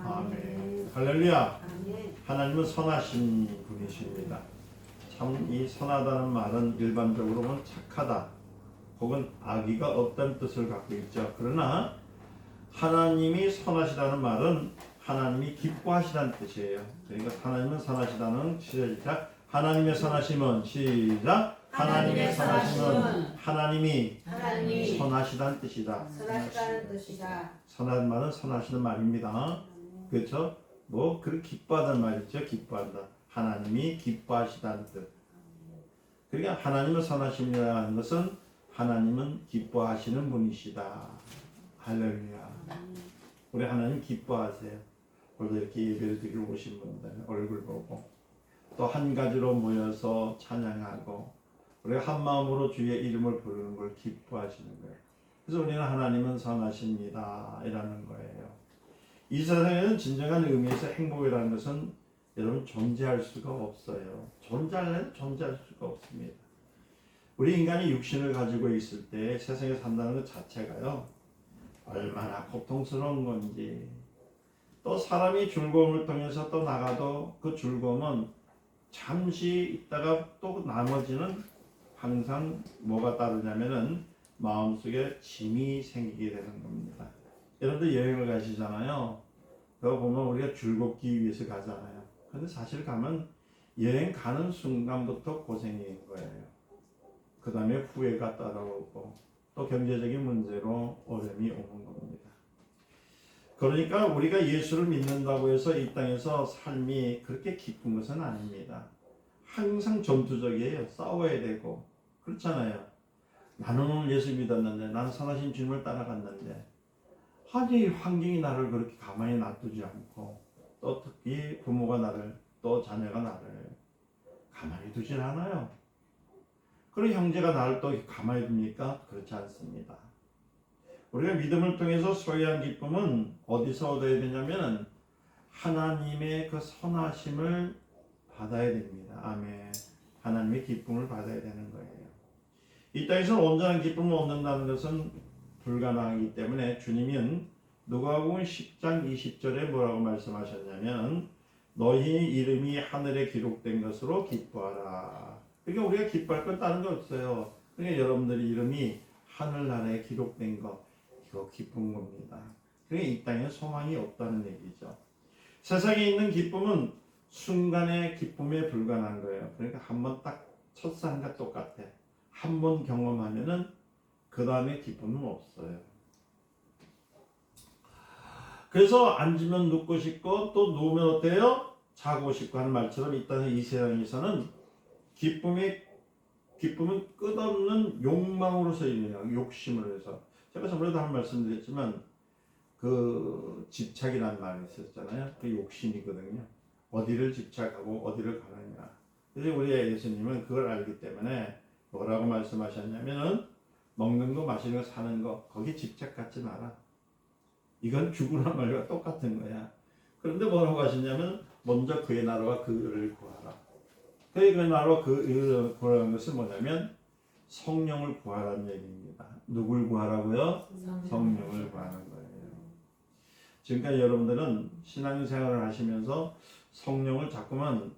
아멘. 할렐루야. 아멘. 하나님은 선하신 분이십니다. 참 이 선하다는 말은 일반적으로 보면 착하다 혹은 악의가 없다는 뜻을 갖고 있죠. 그러나 하나님이 선하시다는 말은 하나님이 기뻐하시다는 뜻이에요. 그러니까 하나님은 선하시다는 시작. 하나님의 선하심은 시작. 하나님의 선하심은 하나님이 선하시다는 뜻이다. 선하시다는 뜻이다. 선한 말은 선하시는 말입니다. 그렇죠? 뭐 그렇게 기뻐하다는 말이죠. 기뻐한다. 하나님이 기뻐하시다는 뜻. 그러니까 하나님을 선하심이라는 것은 하나님은 기뻐하시는 분이시다. 할렐루야. 우리 하나님 기뻐하세요. 오늘도 이렇게 예배를 드리러 오신 분들 얼굴 보고 또 한 가지로 모여서 찬양하고 우리가 한 마음으로 주의 이름을 부르는 걸 기뻐하시는 거예요. 그래서 우리는 하나님은 선하십니다 이라는 거예요. 이 세상에는 진정한 의미에서 행복이라는 것은 여러분 존재할 수가 없어요. 존재할 수가 없습니다. 우리 인간이 육신을 가지고 있을 때 세상에 산다는 것 자체가요 얼마나 고통스러운 건지, 또 사람이 즐거움을 통해서 또 나가도 그 즐거움은 잠시 있다가 또 나머지는 항상 뭐가 따르냐면은 마음속에 짐이 생기게 되는 겁니다. 여러분들 여행을 가시잖아요. 그거 보면 우리가 즐겁기 위해서 가잖아요. 근데 사실 가면 여행 가는 순간부터 고생인 거예요. 그 다음에 후회가 따라오고 또 경제적인 문제로 어려움이 오는 겁니다. 그러니까 우리가 예수를 믿는다고 해서 이 땅에서 삶이 그렇게 기쁜 것은 아닙니다. 항상 전투적이에요. 싸워야 되고 그렇잖아요. 나는 오늘 예수 믿었는데, 나는 선하신 주님을 따라갔는데 아니 환경이 나를 그렇게 가만히 놔두지 않고 또 특히 부모가 나를 또 자녀가 나를 가만히 두진 않아요. 그리고 형제가 나를 또 가만히 둡니까? 그렇지 않습니다. 우리가 믿음을 통해서 소유한 기쁨은 어디서 얻어야 되냐면 하나님의 그 선하심을 받아야 됩니다. 아멘. 하나님의 기쁨을 받아야 되는 거예요. 이 땅에서 온전한 기쁨을 얻는다는 것은 불가능하기 때문에 주님은 누가복음 10장 20절에 뭐라고 말씀하셨냐면 너희 이름이 하늘에 기록된 것으로 기뻐하라. 그러니까 우리가 기뻐할 건 다른 거 없어요. 그러니까 여러분들의 이름이 하늘나라에 기록된 것, 이거 기쁜 겁니다. 그러니까 이 땅에 소망이 없다는 얘기죠. 세상에 있는 기쁨은 순간의 기쁨에 불과한 거예요. 그러니까 한번 딱 첫사랑과 똑같아. 한 번 경험하면은 그 다음에 기쁨은 없어요. 그래서 앉으면 눕고 싶고 또 누우면 어때요? 자고 싶고 하는 말처럼 이 땅의 이 세상에서는 기쁨은 끝없는 욕망으로서 있는 욕심으로 해서 제가 저번에도 한 말씀드렸지만 그 집착이라는 말이 있었잖아요. 그 욕심이거든요. 어디를 집착하고 어디를 가느냐. 그래서 우리 예수님은 그걸 알기 때문에 뭐라고 말씀하셨냐면은 먹는 거, 마시는 거, 사는 거 거기 집착 갖지 마라. 이건 죽으란 말과 똑같은 거야. 그런데 뭐라고 하시냐면 먼저 그의 나라와 그 의를 구하라. 그의 나라와 그 의를 구하라는 것은 뭐냐면 성령을 구하라는 얘기입니다. 누굴 구하라고요? 성령을 구하는 거예요. 지금까지 여러분들은 신앙생활을 하시면서 성령을 자꾸만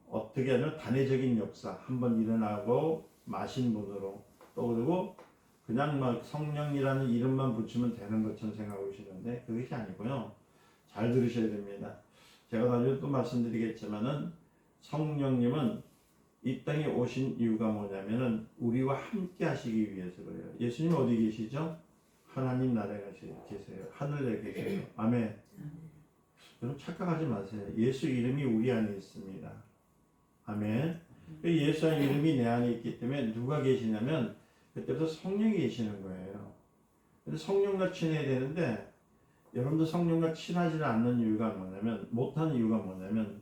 어떻게 하면 단회적인 역사 한번 일어나고 마신 분으로 또 그리고 그냥 막 성령이라는 이름만 붙이면 되는 것처럼 생각하고 계시는데 그것이 아니고요. 잘 들으셔야 됩니다. 제가 나중에 또 말씀드리겠지만은 성령님은 이 땅에 오신 이유가 뭐냐면은 우리와 함께 하시기 위해서 그래요. 예수님 어디 계시죠? 하나님 나라에 계세요. 하늘에 계세요. 아멘. 여러분 착각하지 마세요. 예수 이름이 우리 안에 있습니다. 아멘. 예수의 이름이 내 안에 있기 때문에 누가 계시냐면 그때부터 성령이 계시는 거예요. 근데 성령과 친해야 되는데 여러분들 성령과 친하지 않는 이유가 뭐냐면 못하는 이유가 뭐냐면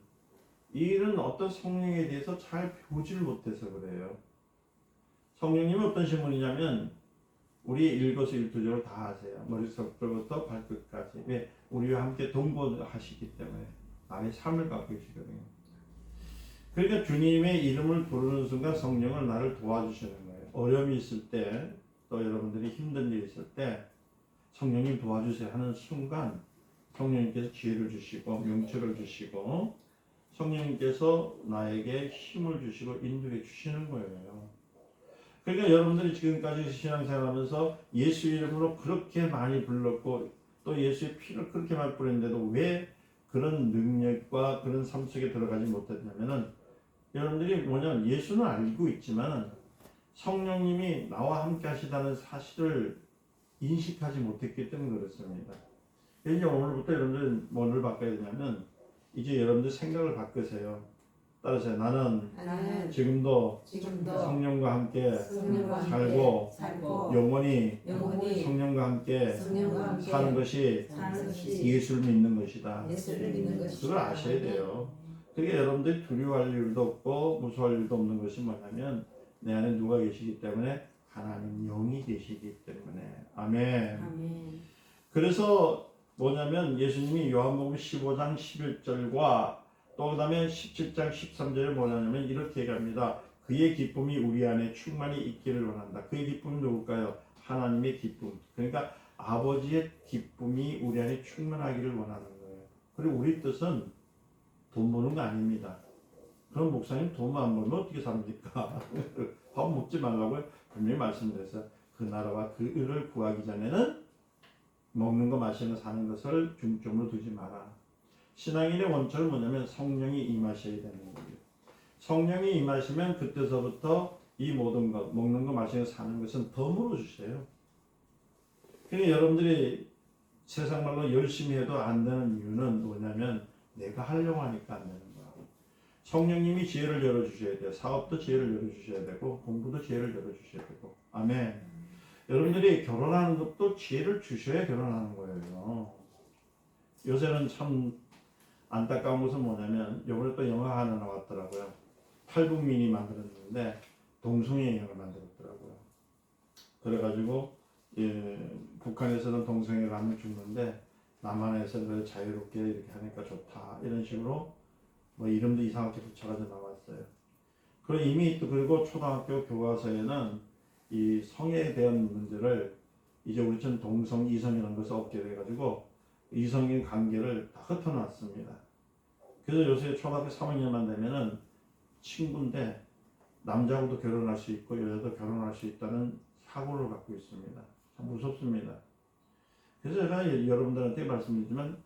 이 일은 어떤 성령에 대해서 잘 배우지를 못해서 그래요. 성령님은 어떤 신분이냐면 우리 일거수일투족을 다 하세요. 머리부터 발끝까지. 왜? 우리와 함께 동거하시기 때문에 나의 삶을 갖고 계시거든요. 그러니까 주님의 이름을 부르는 순간 성령은 나를 도와주시는 거예요. 어려움이 있을 때, 또 여러분들이 힘든 일이 있을 때 성령님 도와주세요 하는 순간 성령님께서 지혜를 주시고 명철을 주시고 성령님께서 나에게 힘을 주시고 인도해 주시는 거예요. 그러니까 여러분들이 지금까지 신앙생활하면서 예수 이름으로 그렇게 많이 불렀고 또 예수의 피를 그렇게 많이 뿌렸는데도 왜 그런 능력과 그런 삶 속에 들어가지 못했냐면은 여러분들이 뭐냐면 예수는 알고 있지만 성령님이 나와 함께 하시다는 사실을 인식하지 못했기 때문에 그렇습니다. 이제 오늘부터 여러분들 뭐를 바꿔야 되냐면 이제 여러분들 생각을 바꾸세요. 따라서 나는 지금도 성령과 함께 살고 영원히 성령과 함께 사는 것이 예수를 믿는 것이다. 그걸 아셔야 돼요. 그게 여러분들이 두려워할 일도 없고 무서워할 일도 없는 것이 뭐냐면 내 안에 누가 계시기 때문에 하나님 영이 계시기 때문에 아멘. 그래서 뭐냐면 예수님이 요한복음 15장 11절과 또 그 다음에 17장 13절에 뭐냐면 이렇게 얘기합니다. 그의 기쁨이 우리 안에 충만히 있기를 원한다. 그의 기쁨이 누굴까요? 하나님의 기쁨. 그러니까 아버지의 기쁨이 우리 안에 충만하기를 원하는 거예요. 그리고 우리 뜻은 돈 버는 거 아닙니다. 그럼 목사님 돈만 안 벌면 어떻게 삽니까? 밥 먹지 말라고 분명히 말씀드렸어요. 그 나라와 그 의를 구하기 전에는 먹는 거 마시는 거 사는 것을 중점으로 두지 마라. 신앙인의 원칙은 뭐냐면 성령이 임하셔야 되는 거예요. 성령이 임하시면 그때서부터 이 모든 것 먹는 거 마시는 거 사는 것은 덤으로 주세요. 그러니까 여러분들이 세상 말로 열심히 해도 안 되는 이유는 뭐냐면 내가 하려고 하니까 안 되는 거야. 성령님이 지혜를 열어주셔야 돼요. 사업도 지혜를 열어주셔야 되고 공부도 지혜를 열어주셔야 되고 아멘. 여러분들이 결혼하는 것도 지혜를 주셔야 결혼하는 거예요. 요새는 참 안타까운 것은 뭐냐면 이번에 또 영화 하나 나왔더라고요. 탈북민이 만들었는데 동성애 영화를 만들었더라고요. 그래가지고 북한에서는 동성애를 하면 죽는데 남한에서는 자유롭게 이렇게 하니까 좋다 이런 식으로 뭐 이름도 이상하게 붙여가지고 나왔어요. 그리고 이미 또 그리고 초등학교 교과서에는 이 성에 대한 문제를 이제 우리처럼 동성, 이성이라는 것을 없게 돼가지고 이성인 관계를 다 흩어놨습니다. 그래서 요새 초등학교 3학년만 되면은 친구인데 남자하고도 결혼할 수 있고 여자도 결혼할 수 있다는 사고를 갖고 있습니다. 참 무섭습니다. 그래서 제가 여러분들한테 말씀드리지만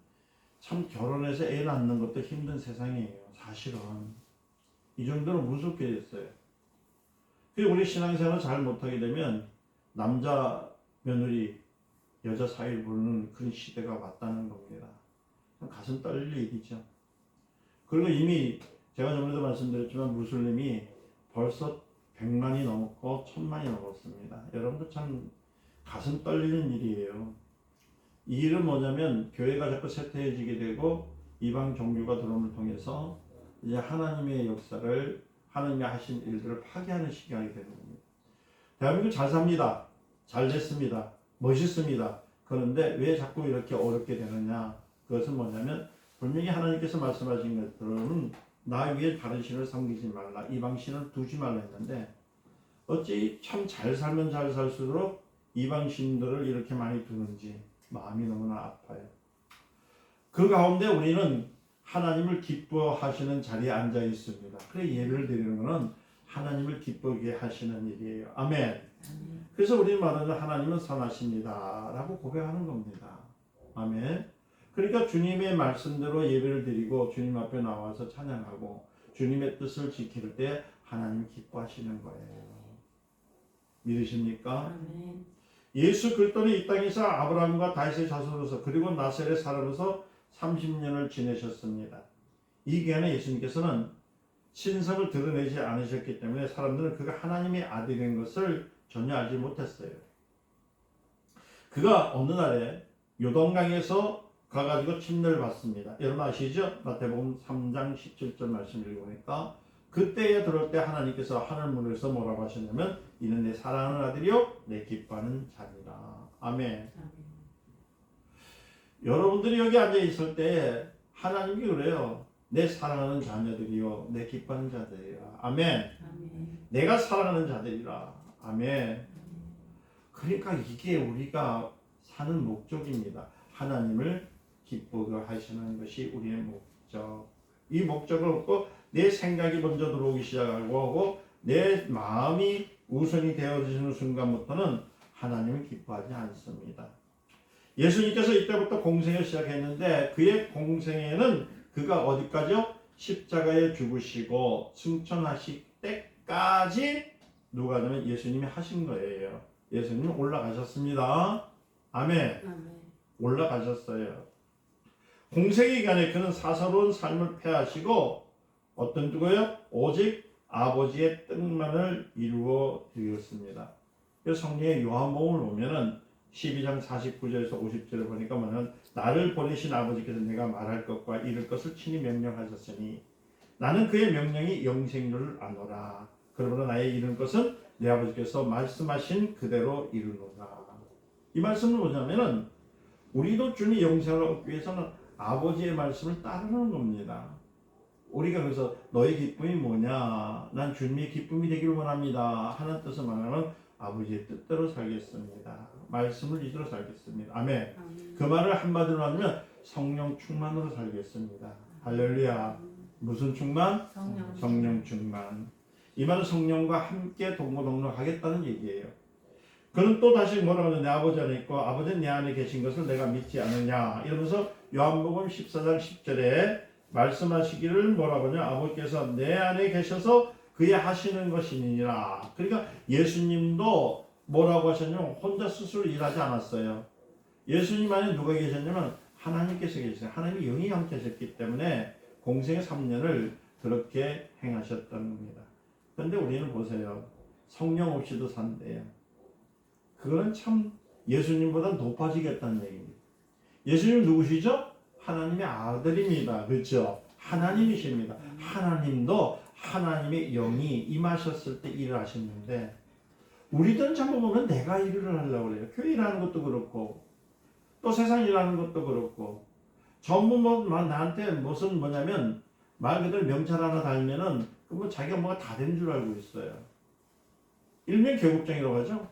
참 결혼해서 애 낳는 것도 힘든 세상이에요. 사실은 이 정도로 무섭게 됐어요. 그리고 우리 신앙생활을 잘 못하게 되면 남자 며느리 여자 사이를 부르는 그런 시대가 왔다는 겁니다. 가슴 떨릴 일이죠. 그리고 이미 제가 전에도 말씀드렸지만 무슬림이 벌써 100만이 넘었고 1000만이 넘었습니다. 여러분도 참 가슴 떨리는 일이에요. 이 일은 뭐냐면 교회가 자꾸 쇠퇴해지게 되고 이방 종교가 들어옴을 통해서 이제 하나님의 역사를 하나님이 하신 일들을 파괴하는 시간이 되는 겁니다. 대한민국 잘 삽니다. 잘 됐습니다. 멋있습니다. 그런데 왜 자꾸 이렇게 어렵게 되느냐? 그것은 뭐냐면 분명히 하나님께서 말씀하신 것들은 나 위에 다른 신을 섬기지 말라. 이방 신을 두지 말라 했는데 어찌 참 잘 살면 잘 살수록 이방 신들을 이렇게 많이 두는지 마음이 너무나 아파요. 그 가운데 우리는 하나님을 기뻐하시는 자리에 앉아 있습니다. 그래 예배를 드리는 것은 하나님을 기쁘게 하시는 일이에요. 아멘. 그래서 우리 말하는 하나님은 선하십니다 라고 고백하는 겁니다. 아멘. 그러니까 주님의 말씀대로 예배를 드리고 주님 앞에 나와서 찬양하고 주님의 뜻을 지킬 때 하나님 기뻐하시는 거예요. 믿으십니까? 아멘. 예수 그리스도는 이 땅에서 아브라함과 다윗의 자손으로서 그리고 나사렛 사람으로서 30년을 지내셨습니다. 이 기간에 예수님께서는 신성을 드러내지 않으셨기 때문에 사람들은 그가 하나님의 아들인 것을 전혀 알지 못했어요. 그가 어느 날에 요단강에서 가가지고 침례를 받습니다. 여러분 아시죠? 마태복음 3장 17절 말씀 읽어보니까 그때에 들어올 때 하나님께서 하늘문에서 뭐라고 하셨냐면 이는 내 사랑하는 아들이요 내 기뻐하는 자니라. 아멘. 여러분들이 여기 앉아 있을 때 하나님이 그래요. 내 사랑하는 자녀들이요 내 기뻐하는 자들이라. 아멘. 내가 사랑하는 자들이라. 아멘. 그러니까 이게 우리가 사는 목적입니다. 하나님을 기쁘게 하시는 것이 우리의 목적. 이 목적을 얻고 내 생각이 먼저 들어오기 시작하고 내 마음이 우선이 되어지는 순간부터는 하나님은 기뻐하지 않습니다. 예수님께서 이때부터 공생을 시작했는데 그의 공생에는 그가 어디까지요? 십자가에 죽으시고 승천하실 때까지 누가 하냐면 예수님이 하신 거예요. 예수님이 올라가셨습니다. 아멘. 올라가셨어요. 공생의 기간에 그는 사사로운 삶을 폐하시고 어떤 누구요? 오직 아버지의 뜻만을 이루어 드렸습니다. 성경의 요한복음을 보면은 12장 49절에서 50절을 보니까 뭐냐면 나를 보내신 아버지께서 내가 말할 것과 이룰 것을 친히 명령하셨으니 나는 그의 명령이 영생률을 아노라. 그러므로 나의 이룬 것은 내 아버지께서 말씀하신 그대로 이루노라. 이 말씀은 뭐냐면은 우리도 주님의 영생을 얻기 위해서는 아버지의 말씀을 따르는 겁니다. 우리가 그래서 너의 기쁨이 뭐냐? 난 주님의 기쁨이 되기를 원합니다. 하는 뜻을 말하면 아버지의 뜻대로 살겠습니다. 말씀을 이대로 살겠습니다. 아멘. 그 말을 한마디로 하면 성령 충만으로 살겠습니다. 할렐루야. 무슨 충만? 성령 충만. 이 말은 성령과 함께 동고동락하겠다는 얘기예요. 그는 또 다시 뭐라고 하냐? 내 아버지 안에 있고 아버지는 내 안에 계신 것을 내가 믿지 않느냐? 이러면서 요한복음 14장 10절에 말씀하시기를 뭐라고 하냐? 아버지께서 내 안에 계셔서 그의 하시는 것이니라. 그러니까 예수님도 뭐라고 하셨냐면 혼자 스스로 일하지 않았어요. 예수님 안에 누가 계셨냐면 하나님께서 계셨어요. 하나님이 영이 함께 하셨기 때문에 공생의 3년을 그렇게 행하셨다는 겁니다. 그런데 우리는 보세요. 성령 없이도 산대요. 그거는 참 예수님보다 높아지겠다는 얘기입니다. 예수님 누구시죠? 하나님의 아들입니다. 그렇죠? 하나님이십니다. 하나님도 하나님의 영이 임하셨을 때 일을 하셨는데 우리들은 전부 보면 내가 일을 하려고 그래요. 교회 일하는 것도 그렇고 또 세상 일하는 것도 그렇고 전부 뭐 나한테 무슨 뭐냐면 말 그대로 명찰 하나 달면은 뭐 자기가 뭐가 다 된 줄 알고 있어요. 일명 계급장이라고 하죠.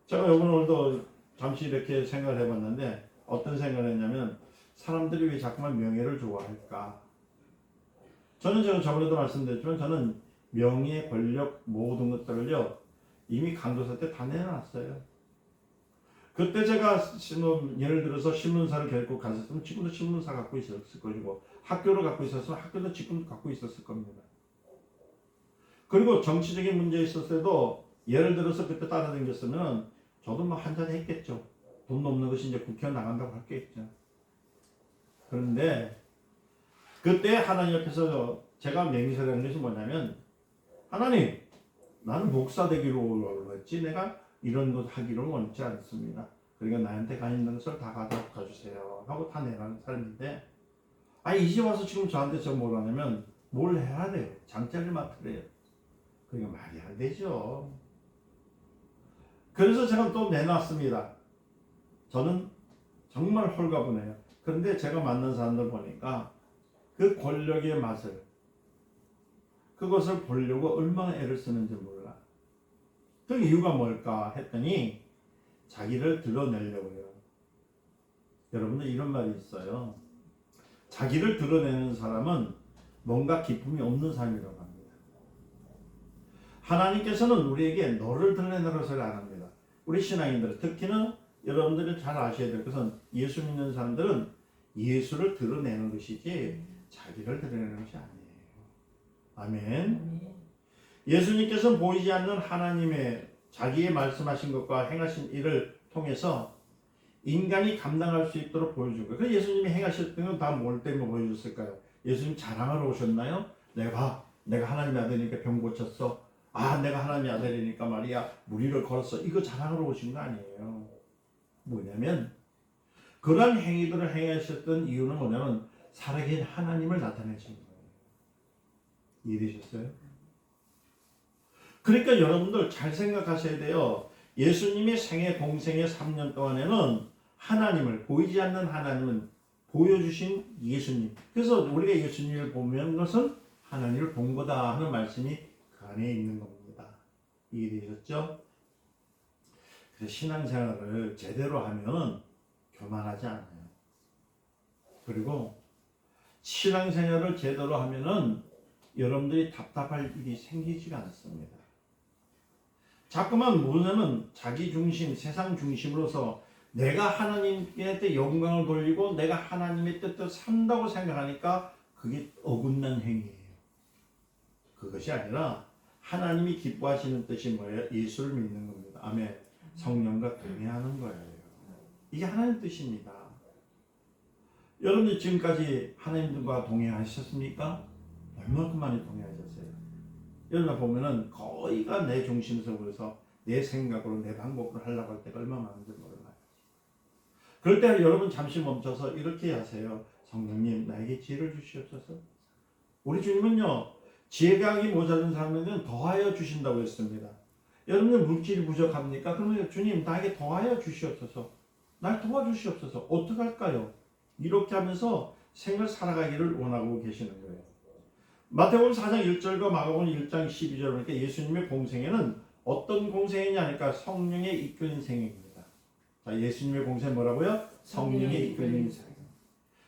제가 오늘도 잠시 이렇게 생각을 해봤는데 어떤 생각을 했냐면 사람들이 왜 자꾸만 명예를 좋아할까? 저는 제가 저번에도 말씀드렸지만 저는 명예, 권력 모든 것들을요 이미 강도사 때 다 내놨어요. 그때 제가 예를 들어서 신문사를 결국 갔었으면 지금도 신문사 갖고 있었을 것이고 학교를 갖고 있었으면 학교도 지금도 갖고 있었을 겁니다. 그리고 정치적인 문제에 있었을 때도 예를 들어서 그때 따라다녔으면 저도 뭐 한잔 했겠죠. 돈 없는 것이 이제 국회의원 나간다고 했겠죠. 그런데 그때 하나님 옆에서 제가 맹세를 한 것이 뭐냐면 하나님 나는 목사 되기로 했지 내가 이런 것 하기를 원치 않습니다. 그러니까 나한테 가 있는 것을 다 가져주세요 하고 다 내라는 사람인데 이제 와서 지금 저한테 저 뭘 하냐면 뭘 해야 돼요. 장자를 맡으래요. 그러니까 말이 안 되죠. 그래서 제가 또 내놨습니다. 저는 정말 홀가분해요. 그런데 제가 만난 사람들 보니까 그 권력의 맛을 그것을 보려고 얼마나 애를 쓰는지 몰라. 그 이유가 뭘까 했더니 자기를 드러내려고 해요. 여러분들 이런 말이 있어요. 자기를 드러내는 사람은 뭔가 기쁨이 없는 사람이라고 합니다. 하나님께서는 우리에게 너를 드러내라고 소리 안 합니다. 우리 신앙인들 특히는 여러분들이 잘 아셔야 될 것은 예수 믿는 사람들은 예수를 드러내는 것이지 자기를 드러내는 것이 아니에요. 아멘. 예수님께서는 보이지 않는 하나님의 자기의 말씀하신 것과 행하신 일을 통해서 인간이 감당할 수 있도록 보여준 거예요. 그래서 예수님이 행하셨던 건 다 뭘 때문에 보여줬을까요? 예수님 자랑하러 오셨나요? 내가 하나님의 아들이니까 병 고쳤어. 내가 하나님의 아들이니까 말이야 무리를 걸었어. 이거 자랑하러 오신 거 아니에요. 뭐냐면 그런 행위들을 행하셨던 이유는 뭐냐면 살아계신 하나님을 나타내신 거예요. 이해되셨어요? 그러니까 여러분들 잘 생각하셔야 돼요. 예수님의 생애 공생의 3년 동안에는 하나님을 보이지 않는 하나님은 보여주신 예수님. 그래서 우리가 예수님을 보면 것은 하나님을 본 거다 하는 말씀이 그 안에 있는 겁니다. 이해되셨죠? 그래서 신앙생활을 제대로 하면 교만하지 않아요. 그리고 신앙생활을 제대로 하면은 여러분들이 답답할 일이 생기지가 않습니다. 자꾸만 뭐냐면 자기 중심, 세상 중심으로서 내가 하나님께 영광을 돌리고 내가 하나님의 뜻대로 산다고 생각하니까 그게 어긋난 행위예요. 그것이 아니라 하나님이 기뻐하시는 뜻이 뭐예요? 예수를 믿는 겁니다. 아멘. 성령과 동행하는 거예요. 이게 하나님 뜻입니다. 여러분들 지금까지 하나님과 동행하셨습니까? 얼마큼 많이 동행하셨어요? 여러분 보면은 거의가 내 중심적으로서 내 생각으로 내 방법으로 하려고 할 때가 얼마나 많은지 몰라요. 그럴 때 여러분 잠시 멈춰서 이렇게 하세요. 성령님 나에게 지혜를 주시옵소서. 우리 주님은요 지혜강이 모자른 사람에게는 더하여 주신다고 했습니다. 여러분들 물질이 부족합니까? 그러면 주님 나에게 더하여 주시옵소서. 날 도와주시옵소서. 어떻게 할까요? 이렇게 하면서 생을 살아가기를 원하고 계시는 거예요. 마태복음 4장 1절과 마가복음 1장 12절 보니까 예수님의 공생애는 어떤 공생애냐니까 성령의 이끌린 생애입니다. 자, 예수님의 공생애 뭐라고요? 성령의 이끌린 생애.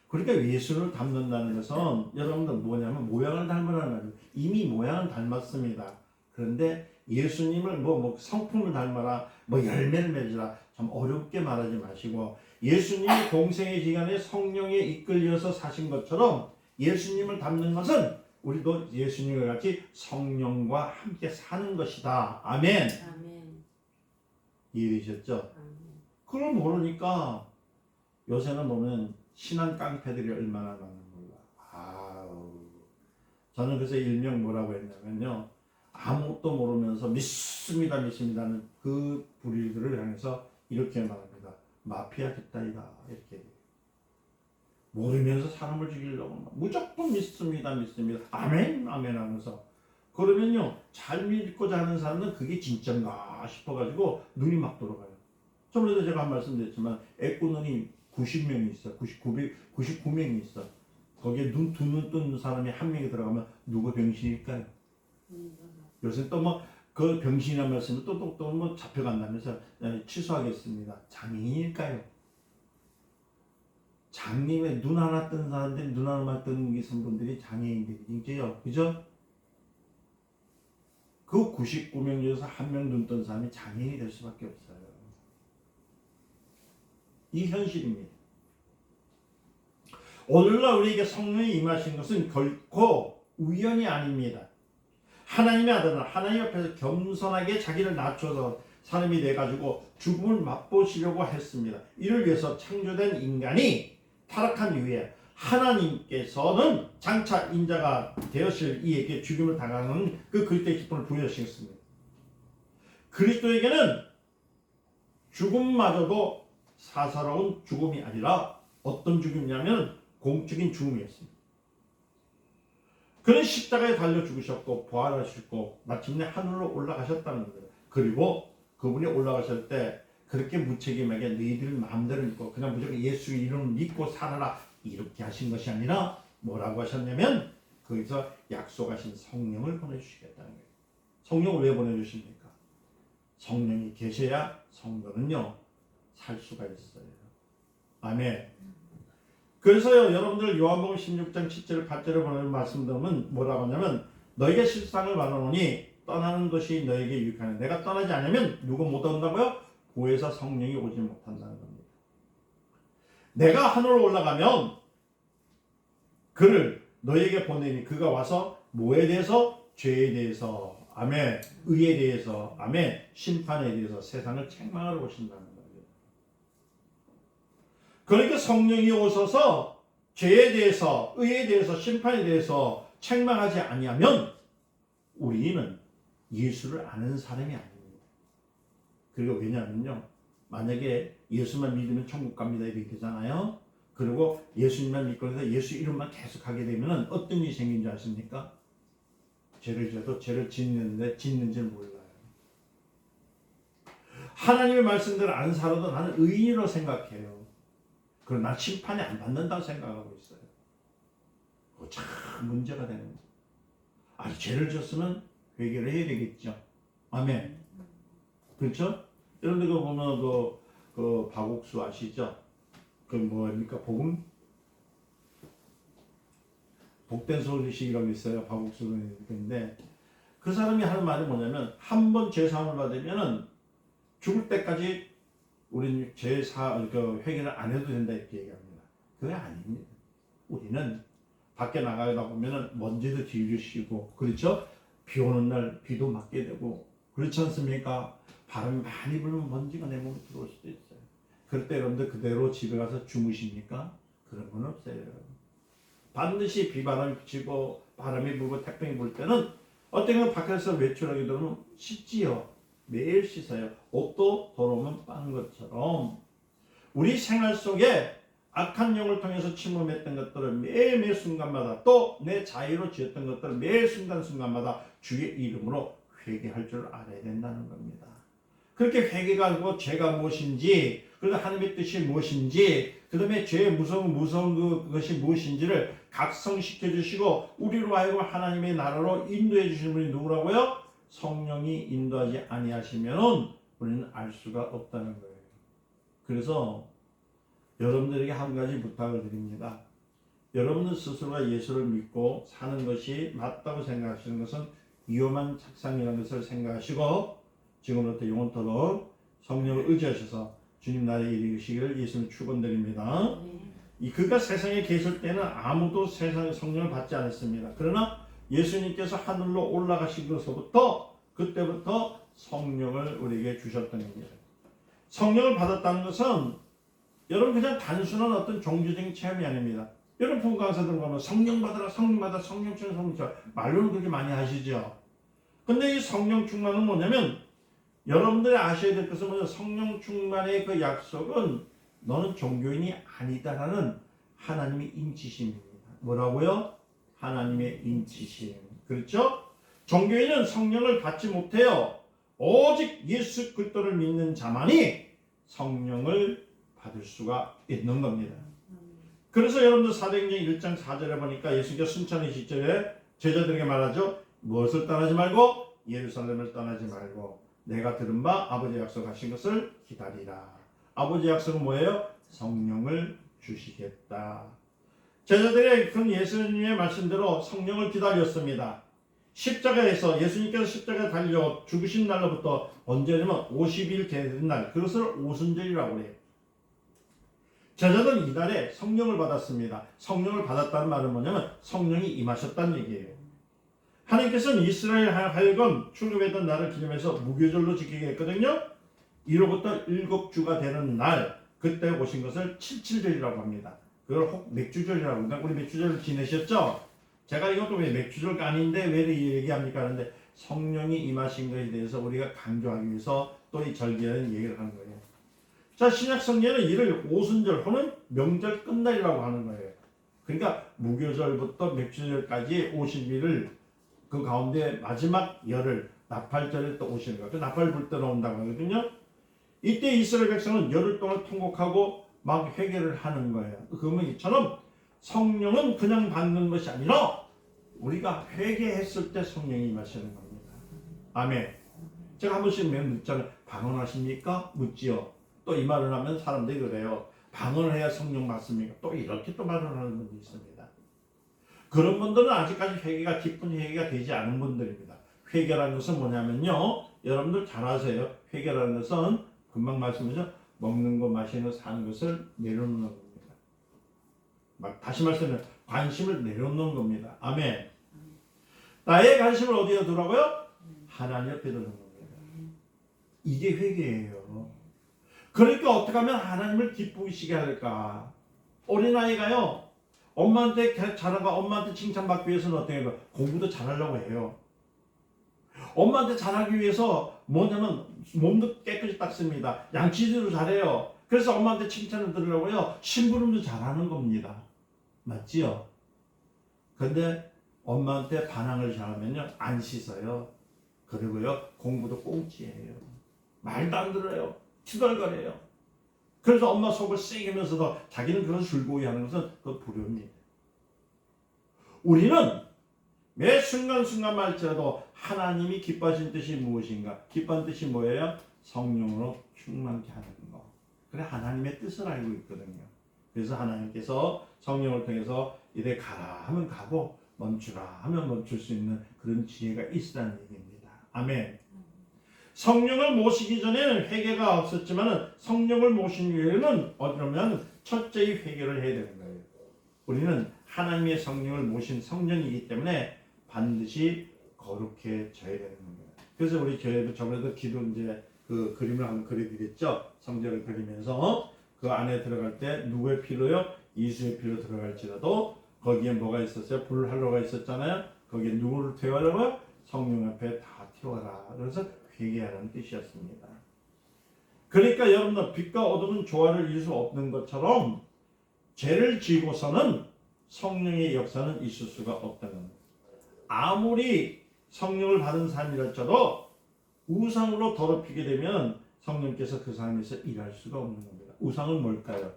그러니까 예수를 닮는다는 것은 여러분들 뭐냐면 모양을 닮으라는 말이에요. 이미 모양은 닮았습니다. 그런데 예수님을 뭐 성품을 닮아라, 뭐 열매를 맺으라 좀 어렵게 말하지 마시고 예수님이 공생의 기간에 성령에 이끌려서 사신 것처럼 예수님을 닮는 것은 우리도 예수님과 같이 성령과 함께 사는 것이다. 아멘. 아멘. 이해되셨죠? 그걸 모르니까 요새는 보면 신앙 깡패들이 얼마나 많은 몰라. 저는 그래서 일명 뭐라고 했냐면요. 아무것도 모르면서 믿습니다는 그 부류들을 향해서 이렇게 말합니다. 마피아 집단이다. 이렇게. 모르면서 사람을 죽이려고 무조건 믿습니다. 아멘 하면서 그러면요 잘 믿고자 하는 사람은 그게 진짜인가 싶어가지고 눈이 막 돌아가요. 저번에도 제가 한 말씀 드렸지만 애꾸눈이 90명이 있어. 99명이 있어. 거기에 두 눈 뜬 사람이 한 명이 들어가면 누구 병신일까요? 요새 또 뭐 그 병신이라는 말씀은 또 뭐 잡혀간다면서 취소하겠습니다. 장애인일까요? 장님의 눈 하나 뜬 사람들이 눈 하나만 뜬 분들이 장애인들이 진짜요. 그죠? 그 99명 중에서 한 명 눈 뜬 사람이 장애인이 될 수밖에 없어요. 이 현실입니다. 오늘날 우리에게 성령이 임하신 것은 결코 우연이 아닙니다. 하나님의 아들은 하나님 앞에서 겸손하게 자기를 낮춰서 사람이 돼가지고 죽음을 맛보시려고 했습니다. 이를 위해서 창조된 인간이 타락한 이후에 하나님께서는 장차 인자가 되었을 이에게 죽임을 당하는 그 그리스도의 기쁨을 부여하셨습니다. 그리스도에게는 죽음마저도 사사로운 죽음이 아니라 어떤 죽음이냐면 공적인 죽음이었습니다. 그는 십자가에 달려 죽으셨고 부활하셨고 마침내 하늘로 올라가셨다는 거예요. 그리고 그분이 올라가실 때 그렇게 무책임하게 너희들 마음대로 믿고 그냥 무조건 예수 이름을 믿고 살아라 이렇게 하신 것이 아니라 뭐라고 하셨냐면 거기서 약속하신 성령을 보내주시겠다는 거예요. 성령을 왜 보내주십니까? 성령이 계셔야 성도는요 살 수가 있어요. 아멘. 그래서요 여러분들 요한복음 16장 7절 8절을 보는 말씀 들으면 뭐라고 하냐면 너희가 실상을 말하노니 떠나는 것이 너에게 유익하네. 내가 떠나지 않으면 누구 못 온다고요? 구에서 성령이 오지 못한다는 겁니다. 내가 하늘로 올라가면 그를 너에게 보내니 그가 와서 뭐에 대해서? 죄에 대해서 아멘, 의에 대해서 아멘, 심판에 대해서 세상을 책망하러 오신다는 거예요. 그러니까 성령이 오셔서 죄에 대해서 의에 대해서 심판에 대해서 책망하지 아니하면 우리는 예수를 아는 사람이 아닙니다. 그리고 왜냐하면요 만약에 예수만 믿으면 천국 갑니다 이렇게 되잖아요. 그리고 예수님만 믿고 해서 예수 이름만 계속 하게 되면 어떤 일이 생긴 줄 아십니까? 죄를 져도 죄를 짓는데 짓는지를 몰라요. 하나님의 말씀대로 안 살아도 나는 의인으로 생각해요. 그러나 심판에 안 받는다고 생각하고 있어요. 참 문제가 되는 거예요. 아니 죄를 졌으면 회개를 해야 되겠죠. 아멘. 그렇죠? 여러분들 그 보면 그 박옥수 아시죠? 그 뭐입니까? 복음 복된 소식이라고 있어요. 바복소식인데 그 사람이 하는 말이 뭐냐면 한 번 죄사함을 받으면은 죽을 때까지 우리는 그 회개를 안 해도 된다 이렇게 얘기합니다. 그게 아닙니다. 우리는 밖에 나가다 보면은 먼지도 뒤주시고 그렇죠? 비 오는 날 비도 맞게 되고 그렇지 않습니까? 바람이 많이 불면 먼지가 내 몸에 들어올 수도 있어요. 그럴 때 여러분들 그대로 집에 가서 주무십니까? 그런 건 없어요. 반드시 비바람이 붙이고 바람이 불고 태풍이 불 때는 어떤 밖에서 외출하게 되면 씻지요. 매일 씻어요. 옷도 더러우면 빠는 것처럼 우리 생활 속에 악한 영을 통해서 침범했던 것들을 매일매일 순간마다 또 내 자유로 지었던 것들을 매일 순간순간마다 주의 이름으로 회개할 줄 알아야 된다는 겁니다. 그렇게 회개가 하고 죄가 무엇인지 그리고 하나님의 뜻이 무엇인지 그 다음에 죄의 무서운 그것이 무엇인지를 각성시켜 주시고 우리로 하여금 하나님의 나라로 인도해 주시는 분이 누구라고요? 성령이 인도하지 아니하시면 우리는 알 수가 없다는 거예요. 그래서 여러분들에게 한 가지 부탁을 드립니다. 여러분들 스스로가 예수를 믿고 사는 것이 맞다고 생각하시는 것은 위험한 착상이라는 것을 생각하시고 지금부터 영원토록 성령을 의지하셔서 주님 나라에 이르시기를 예수님 축원드립니다. 그가 세상에 계실 때는 아무도 세상의 성령을 받지 않았습니다. 그러나 예수님께서 하늘로 올라가시고서부터 그때부터 성령을 우리에게 주셨던 겁니다. 성령을 받았다는 것은 여러분 그냥 단순한 어떤 종교적인 체험이 아닙니다. 여러분 본강사들 보면 성령 받으라 성령 받아 성령 충만 성령 충만 말로는 그렇게 많이 하시죠. 근데 이 성령 충만은 뭐냐면 여러분들이 아셔야 될 것은 뭐냐 성령 충만의 그 약속은 너는 종교인이 아니다라는 하나님의 인치심입니다. 뭐라고요? 하나님의 인치심. 그렇죠? 종교인은 성령을 받지 못해요. 오직 예수 그리스도를 믿는 자만이 성령을 받을 수가 있는 겁니다. 그래서 여러분들 사도행전 1장 4절에 보니까 예수께서 순천의 시절에 제자들에게 말하죠. 무엇을 떠나지 말고 예루살렘을 떠나지 말고 내가 들은 바 아버지 약속하신 것을 기다리라. 아버지 약속은 뭐예요? 성령을 주시겠다. 제자들의 그 예수님의 말씀대로 성령을 기다렸습니다. 십자가에서 예수님께서 십자가에 달려 죽으신 날로부터 언제냐면 50일 되는 날 그것을 오순절이라고 해요. 제자들은 이달에 성령을 받았습니다. 성령을 받았다는 말은 뭐냐면 성령이 임하셨다는 얘기예요. 하나님께서는 이스라엘 하여금 출애굽했던 날을 기념해서 무교절로 지키게 했거든요. 이로부터 7주가 되는 날 그때 오신 것을 칠칠절이라고 합니다. 그걸 혹 맥주절이라고 합니다. 우리 맥주절을 지내셨죠? 제가 이것도 왜 맥주절가 아닌데 왜 얘기합니까? 하는데 성령이 임하신 것에 대해서 우리가 강조하기 위해서 또 이 절기라는 얘기를 하는 거예요. 자, 신약 성경은 이를 오순절 혹은 명절 끝날이라고 하는 거예요. 그러니까 무교절부터 맥주절까지 50일을 그 가운데 마지막 열흘 나팔절에 또 오시는 거예요. 그 나팔 불 때 나온다고 하거든요. 이때 이스라엘 백성은 열흘 동안 통곡하고 막 회개를 하는 거예요. 그러면 이처럼 성령은 그냥 받는 것이 아니라 우리가 회개했을 때 성령이 임하시는 겁니다. 아멘. 제가 한 번씩 매일 묻잖아요. 방언하십니까? 묻지요. 또 이 말을 하면 사람들이 그래요. 방언을 해야 성령 받습니까? 또 이렇게 또 말을 하는 분도 있습니다. 그런 분들은 아직까지 회개가 깊은 회개가 되지 않은 분들입니다. 회개라는 것은 뭐냐면요. 여러분들 잘 아세요. 회개라는 것은 금방 말씀드렸죠. 먹는 거 마시는 거 사는 것을 내려놓는 겁니다. 다시 말씀드리면 관심을 내려놓는 겁니다. 아멘. 나의 관심을 어디에 두라고요? 하나님 옆에 두는 겁니다. 이게 회개예요. 그러니까 어떻게 하면 하나님을 기쁘시게 할까? 어린아이가요. 엄마한테 잘하고 엄마한테 칭찬받기 위해서는 어떻게 해요? 공부도 잘하려고 해요. 엄마한테 잘하기 위해서 뭐냐면 몸도 깨끗이 닦습니다. 양치질도 잘해요. 그래서 엄마한테 칭찬을 들으려고요. 심부름도 잘하는 겁니다. 맞지요? 근데 엄마한테 반항을 잘하면요. 안 씻어요. 그리고요. 공부도 꽁치예요. 말도 안 들어요. 투덜거려요. 그래서 엄마 속을 쎄기면서도 자기는 그것을 즐거워해 하는 것은 그 불효입니다. 우리는 매 순간순간 말지라도 하나님이 기뻐하신 뜻이 무엇인가? 기뻐하는 뜻이 뭐예요? 성령으로 충만케 하는 거. 그래 하나님의 뜻을 알고 있거든요. 그래서 하나님께서 성령을 통해서 이래 가라 하면 가고 멈추라 하면 멈출 수 있는 그런 지혜가 있으라는 얘기입니다. 아멘. 성령을 모시기 전에는 회개가 없었지만 성령을 모신 후에는 어쩌면 철저히 회개를 해야 되는 거예요. 우리는 하나님의 성령을 모신 성령이기 때문에 반드시 거룩해져야 되는 겁니다. 그래서 우리 교회도 저번에도 기도 이제 그 그림을 한번 그려드렸죠. 성전을 그리면서 그 안에 들어갈 때 누구의 피로요? 이수의 피로 들어갈지라도 거기에 뭐가 있었어요? 불할로가 있었잖아요. 거기에 누구를 태워라고? 성령 앞에 다 태워라. 그래서 회개하라는 뜻이었습니다. 그러니까 여러분들 빛과 어둠은 조화를 이룰 수 없는 것처럼 죄를 지고서는 성령의 역사는 있을 수가 없다는 겁니다. 아무리 성령을 받은 사람이랄지라도 우상으로 더럽히게 되면 성령께서 그 사람에서 일할 수가 없는 겁니다. 우상은 뭘까요?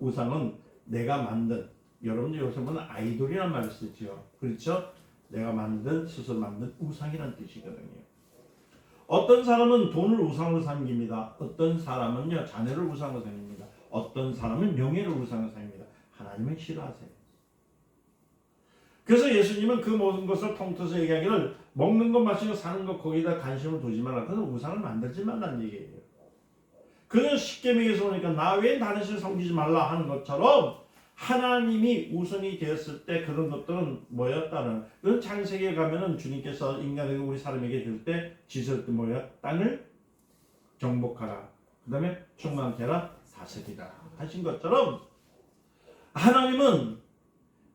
우상은 내가 만든, 여러분들 요새 보면 아이돌이라는 말을 쓰죠. 그렇죠? 내가 만든, 스스로 만든 우상이라는 뜻이거든요. 어떤 사람은 돈을 우상으로 삼깁니다. 어떤 사람은요 자녀를 우상으로 삼깁니다. 어떤 사람은 명예를 우상으로 삼깁니다. 하나님은 싫어하세요. 그래서 예수님은 그 모든 것을 통틀어서 얘기하기를 먹는 것 마시는 것 사는 것 거기다 관심을 두지 말라. 그래서 우상을 만들지 말라는 얘기예요. 그는 십계명에서 보니까 나 외에 다른 신을 섬기지 말라 하는 것처럼 하나님이 우선이 되었을 때 그런 것들은 뭐였다는 그런 창세기에 가면은 주님께서 인간에게 우리 사람에게 줄 때 지셨던 뭐야? 땅을 정복하라. 그 다음에 충만케 하라. 다스리라 하신 것처럼 하나님은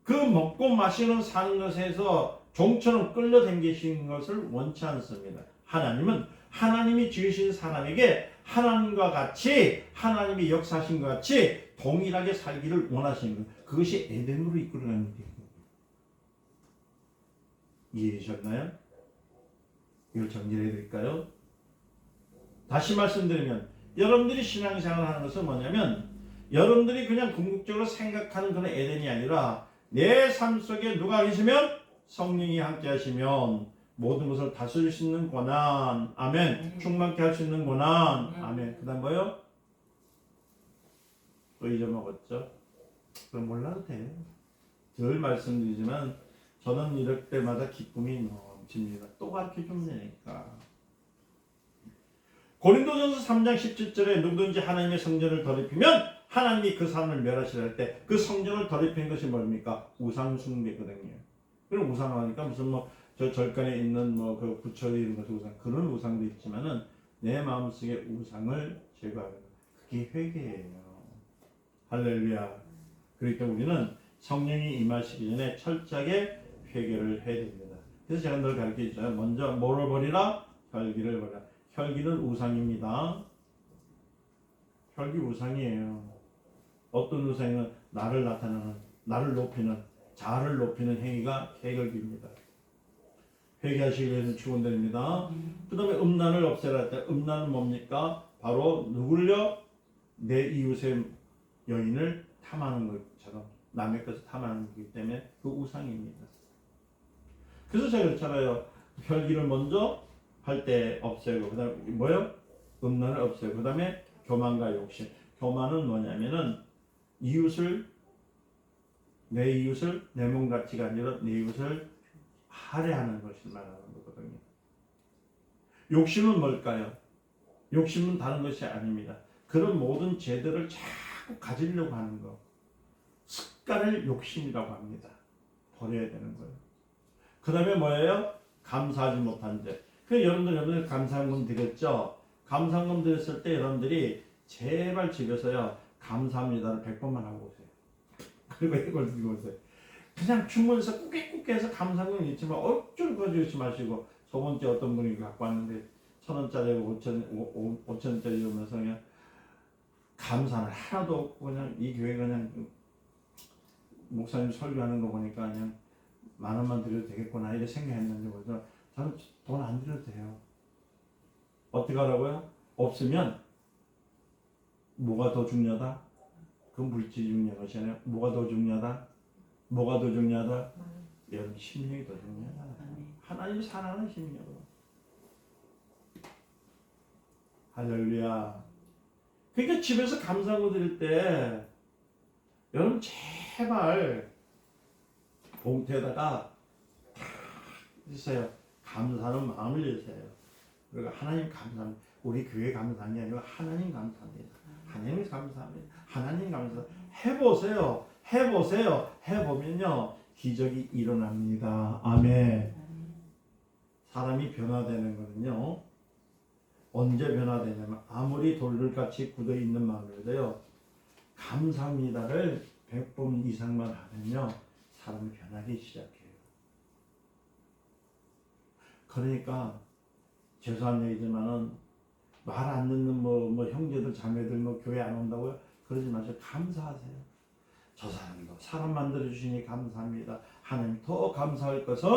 그 먹고 마시는 사는 것에서 종처럼 끌려당기시는 것을 원치 않습니다. 하나님은 하나님이 지으신 사람에게 하나님과 같이 하나님이 역사하신 것 같이 동일하게 살기를 원하시는 것. 그것이 에덴으로 이끌어가는 길이에요. 이해되셨나요? 이걸 정리해 드릴까요? 다시 말씀드리면 여러분들이 신앙생활을 하는 것은 뭐냐면 여러분들이 그냥 궁극적으로 생각하는 그런 에덴이 아니라 내 삶 속에 누가 계시면 성령이 함께 하시면 모든 것을 다스릴 수 있는 권한, 아멘. 충만케 할 수 있는 권한, 아멘. 그 다음 뭐요? 또 잊어먹었죠? 그럼 몰라도 돼요. 늘 말씀드리지만 저는 이럴 때마다 기쁨이 넘칩니다. 또 가르쳐주면 되니까. 고린도전서 3장 17절에 누구든지 하나님의 성전을 더럽히면 하나님이 그 사람을 멸하시라 할 때 그 성전을 더럽히는 것이 뭡니까? 우상 숭배거든요. 그럼 우상하니까 무슨 저 절간에 있는 그 부처 이런 것도 우상, 그런 우상도 있지만은 내 마음속에 우상을 제거하는 그게 회개예요. 할렐루야. 그러니까 우리는 성령이 임하시기 전에 철저하게 회개를 해야 됩니다. 그래서 제가 늘 가르치잖아요. 먼저 뭐를 버리라? 혈기를 버리라. 혈기는 우상입니다. 혈기 우상이에요. 어떤 우상은 나를 나타내는, 나를 높이는, 자아를 높이는 행위가 혈기입니다. 회개하시기 위해서 축원드립니다. 그 다음에 음란을 없애라 할 때 음란은 뭡니까? 바로 누굴요? 내 이웃의 여인을 탐하는 것처럼 남의 것을 탐하는 거기 때문에 그 우상입니다. 그래서 제가 그렇잖아요. 혈기를 먼저 할 때 없애고 그 다음에 뭐요? 음란을 없애고 그 다음에 교만과 욕심. 교만은 뭐냐면은 내 이웃을 내 몸같이가 아니라 내 이웃을 할애하는 것을 말하는 거거든요. 욕심은 뭘까요? 욕심은 다른 것이 아닙니다. 그런 모든 죄들을 자꾸 가지려고 하는 것. 습관을 욕심이라고 합니다. 버려야 되는 거예요. 그 다음에 뭐예요? 감사하지 못한 죄. 여러분들 감사한금 드렸죠? 감사한금 드렸을 때 여러분들이 제발 집에서요 감사합니다를 100번만 하고 오세요. 그리고 이걸 들고 오세요. 그냥 주문해서 꾸깃꾸깃 해서 감사한금 있지만 어쩔 거지 있지 마시고 저번 주에 어떤 분이 갖고 왔는데 1,000원짜리고 5,000원짜리 오면서 그냥 감사는 하나도 없고 그냥 이 교회가 그냥 목사님 설교하는 거 보니까 그냥 10,000원만 드려도 되겠구나 이렇게 생각했는데 그래서 저는 돈 안 드려도 돼요. 어떻게 하라고요? 없으면 뭐가 더 중요하다? 그 물질이 중요한 것이 아니라 뭐가 더 중요하다? 뭐가 더 중요하다? 여러분 심령이 더 중요하다. 하나님 사랑하는 심령. 할렐루야. 그러니까 집에서 감사하고 드릴 때 여러분 제발 봉투에다가 다 주세요. 감사하는 마음을 주세요. 그리고 하나님 감사합니다. 우리 교회 감사한 게 아니고 하나님 감사합니다. 하나님 감사합니다. 하나님 감사. 해보세요. 해보세요. 해보면요 기적이 일어납니다. 아멘. 사람이 변화되는 거는요 언제 변화되냐면 아무리 돌들같이 굳어있는 마음에도요 감사합니다를 100번 이상만 하면요 사람이 변하기 시작해요. 그러니까 죄송한 얘기지만은 말 안 듣는 뭐 형제들 자매들 뭐 교회 안 온다고요? 그러지 마세요. 감사하세요. 저 사람도 사람 만들어 주시니 감사합니다. 하나님 더 감사할 것은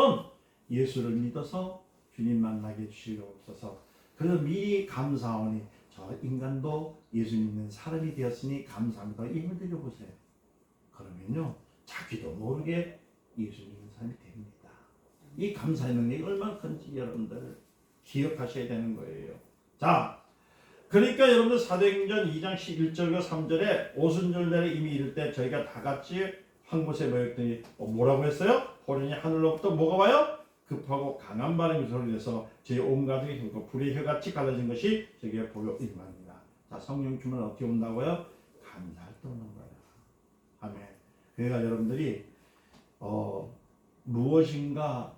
예수를 믿어서 주님 만나게 주시옵소서. 그래서 미리 감사하오니 저 인간도 예수 믿는 사람이 되었으니 감사합니다. 힘을 드려보세요. 그러면요 자기도 모르게 예수 믿는 사람이 됩니다. 이 감사의 능력이 얼마나 큰지 여러분들 기억하셔야 되는 거예요. 자, 그러니까 여러분들 사도행전 2장 11절과 3절에 오순절날에 이미 이럴 때 저희가 다 같이 한 곳에 모였더니 뭐라고 했어요? 호련히 하늘로부터 뭐가 와요? 급하고 강한 바람이 소리내서 저희 온 가족이 그 불의 혀같이 갈라진 것이 저기에 보여 임합니다. 자, 성령 주면 어떻게 온다고요? 감사할 때 오는 거예요. 아멘. 그러니까 여러분들이 무엇인가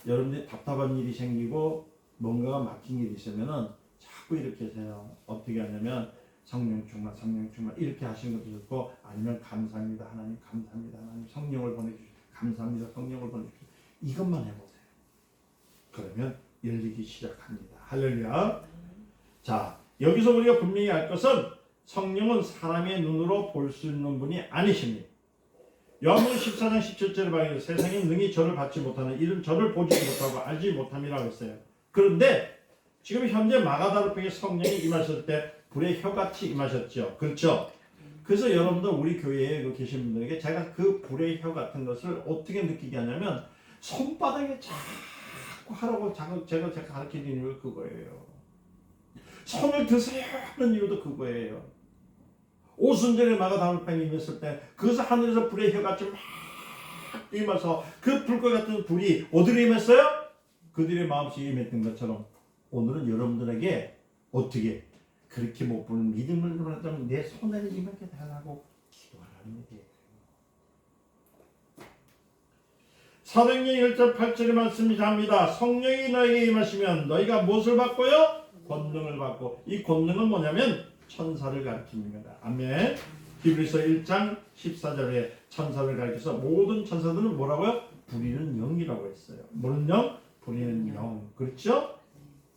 여러분들이 답답한 일이 생기고 뭔가가 막힌 일이 있으면은 자꾸 이렇게 하세요. 어떻게 하냐면 성령 충만 이렇게 하시는 것도 좋고 아니면 감사합니다 하나님, 감사합니다 하나님, 성령을 보내주시고 감사합니다 성령을 보내주시고 이것만 해보세요. 그러면 열리기 시작합니다. 할렐루야. 자, 여기서 우리가 분명히 알 것은 성령은 사람의 눈으로 볼 수 있는 분이 아니십니다. 요한복음 14장 17절에 말해서 세상이 능히 저를 받지 못하는 이는 저를 보지 못하고 알지 못함이라고 했어요. 그런데 지금 현재 마가다락방에 성령이 임하실 때 불의 혀같이 임하셨죠. 그렇죠? 그래서 여러분들 우리 교회에 계신 분들에게 제가 그 불의 혀 같은 것을 어떻게 느끼게 하냐면 손바닥에 자꾸 하라고 제가 가르치는 이유가 그거예요. 손을 드세요 하는 이유도 그거예요. 오순절에 마가다락방에 임했을 때 그것을 하늘에서 불의 혀같이 막 임해서 그 불과 같은 불이 어디로 임했어요? 그들의 마음속에 임했던 것처럼 오늘은 여러분들에게 어떻게 그렇게 못 보는 믿음을 누리자면 내 손에를 임하게 달라고 기도하라는 얘기예요. 사도행전 1절 8절의 말씀이 합니다. 성령이 너에게 임하시면 너희가 무엇을 받고요? 권능을 받고 이 권능은 뭐냐면 천사를 가르칩니다. 아멘. 히브리서 1장 14절에 천사를 가르쳐서 모든 천사들은 뭐라고요? 부리는 영이라고 했어요. 뭐는 영? 부리는 영. 그렇죠?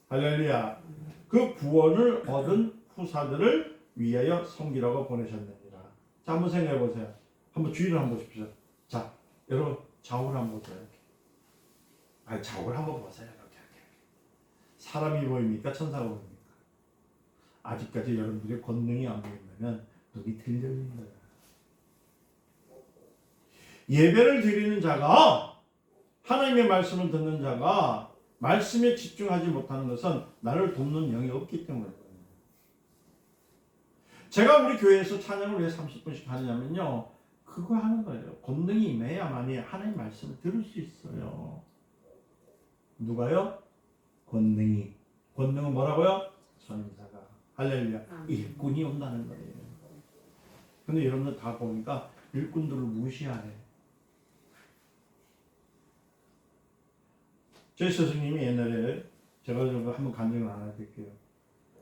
할렐루야. 그 구원을 얻은 후사들을 위하여 섬기라고 보내셨느니라. 자, 한번 생각해 보세요. 한번 주의를 한번 보십시오. 자, 여러분 좌우를 한번 보세요. 좌우를 한번 보세요. 이렇게. 사람이 보입니까? 천사가 보입니까? 아직까지 여러분들의 권능이 안 보인다면 눈이 들려있는 거예요. 예배를 드리는 자가 하나님의 말씀을 듣는 자가 말씀에 집중하지 못하는 것은 나를 돕는 영이 없기 때문이에요. 제가 우리 교회에서 찬양을 왜 30분씩 하느냐면요. 그거 하는 거예요. 권능이 임해야만이 하나님의 말씀을 들을 수 있어요. 누가요? 권능이. 권능은 뭐라고요? 선지자가. 할렐루야. 일꾼이 온다는 거예요. 근데 여러분들 다 보니까 일꾼들을 무시하네. 저희 스승님이 옛날에 제가 한번 간증을 하나 드릴게요.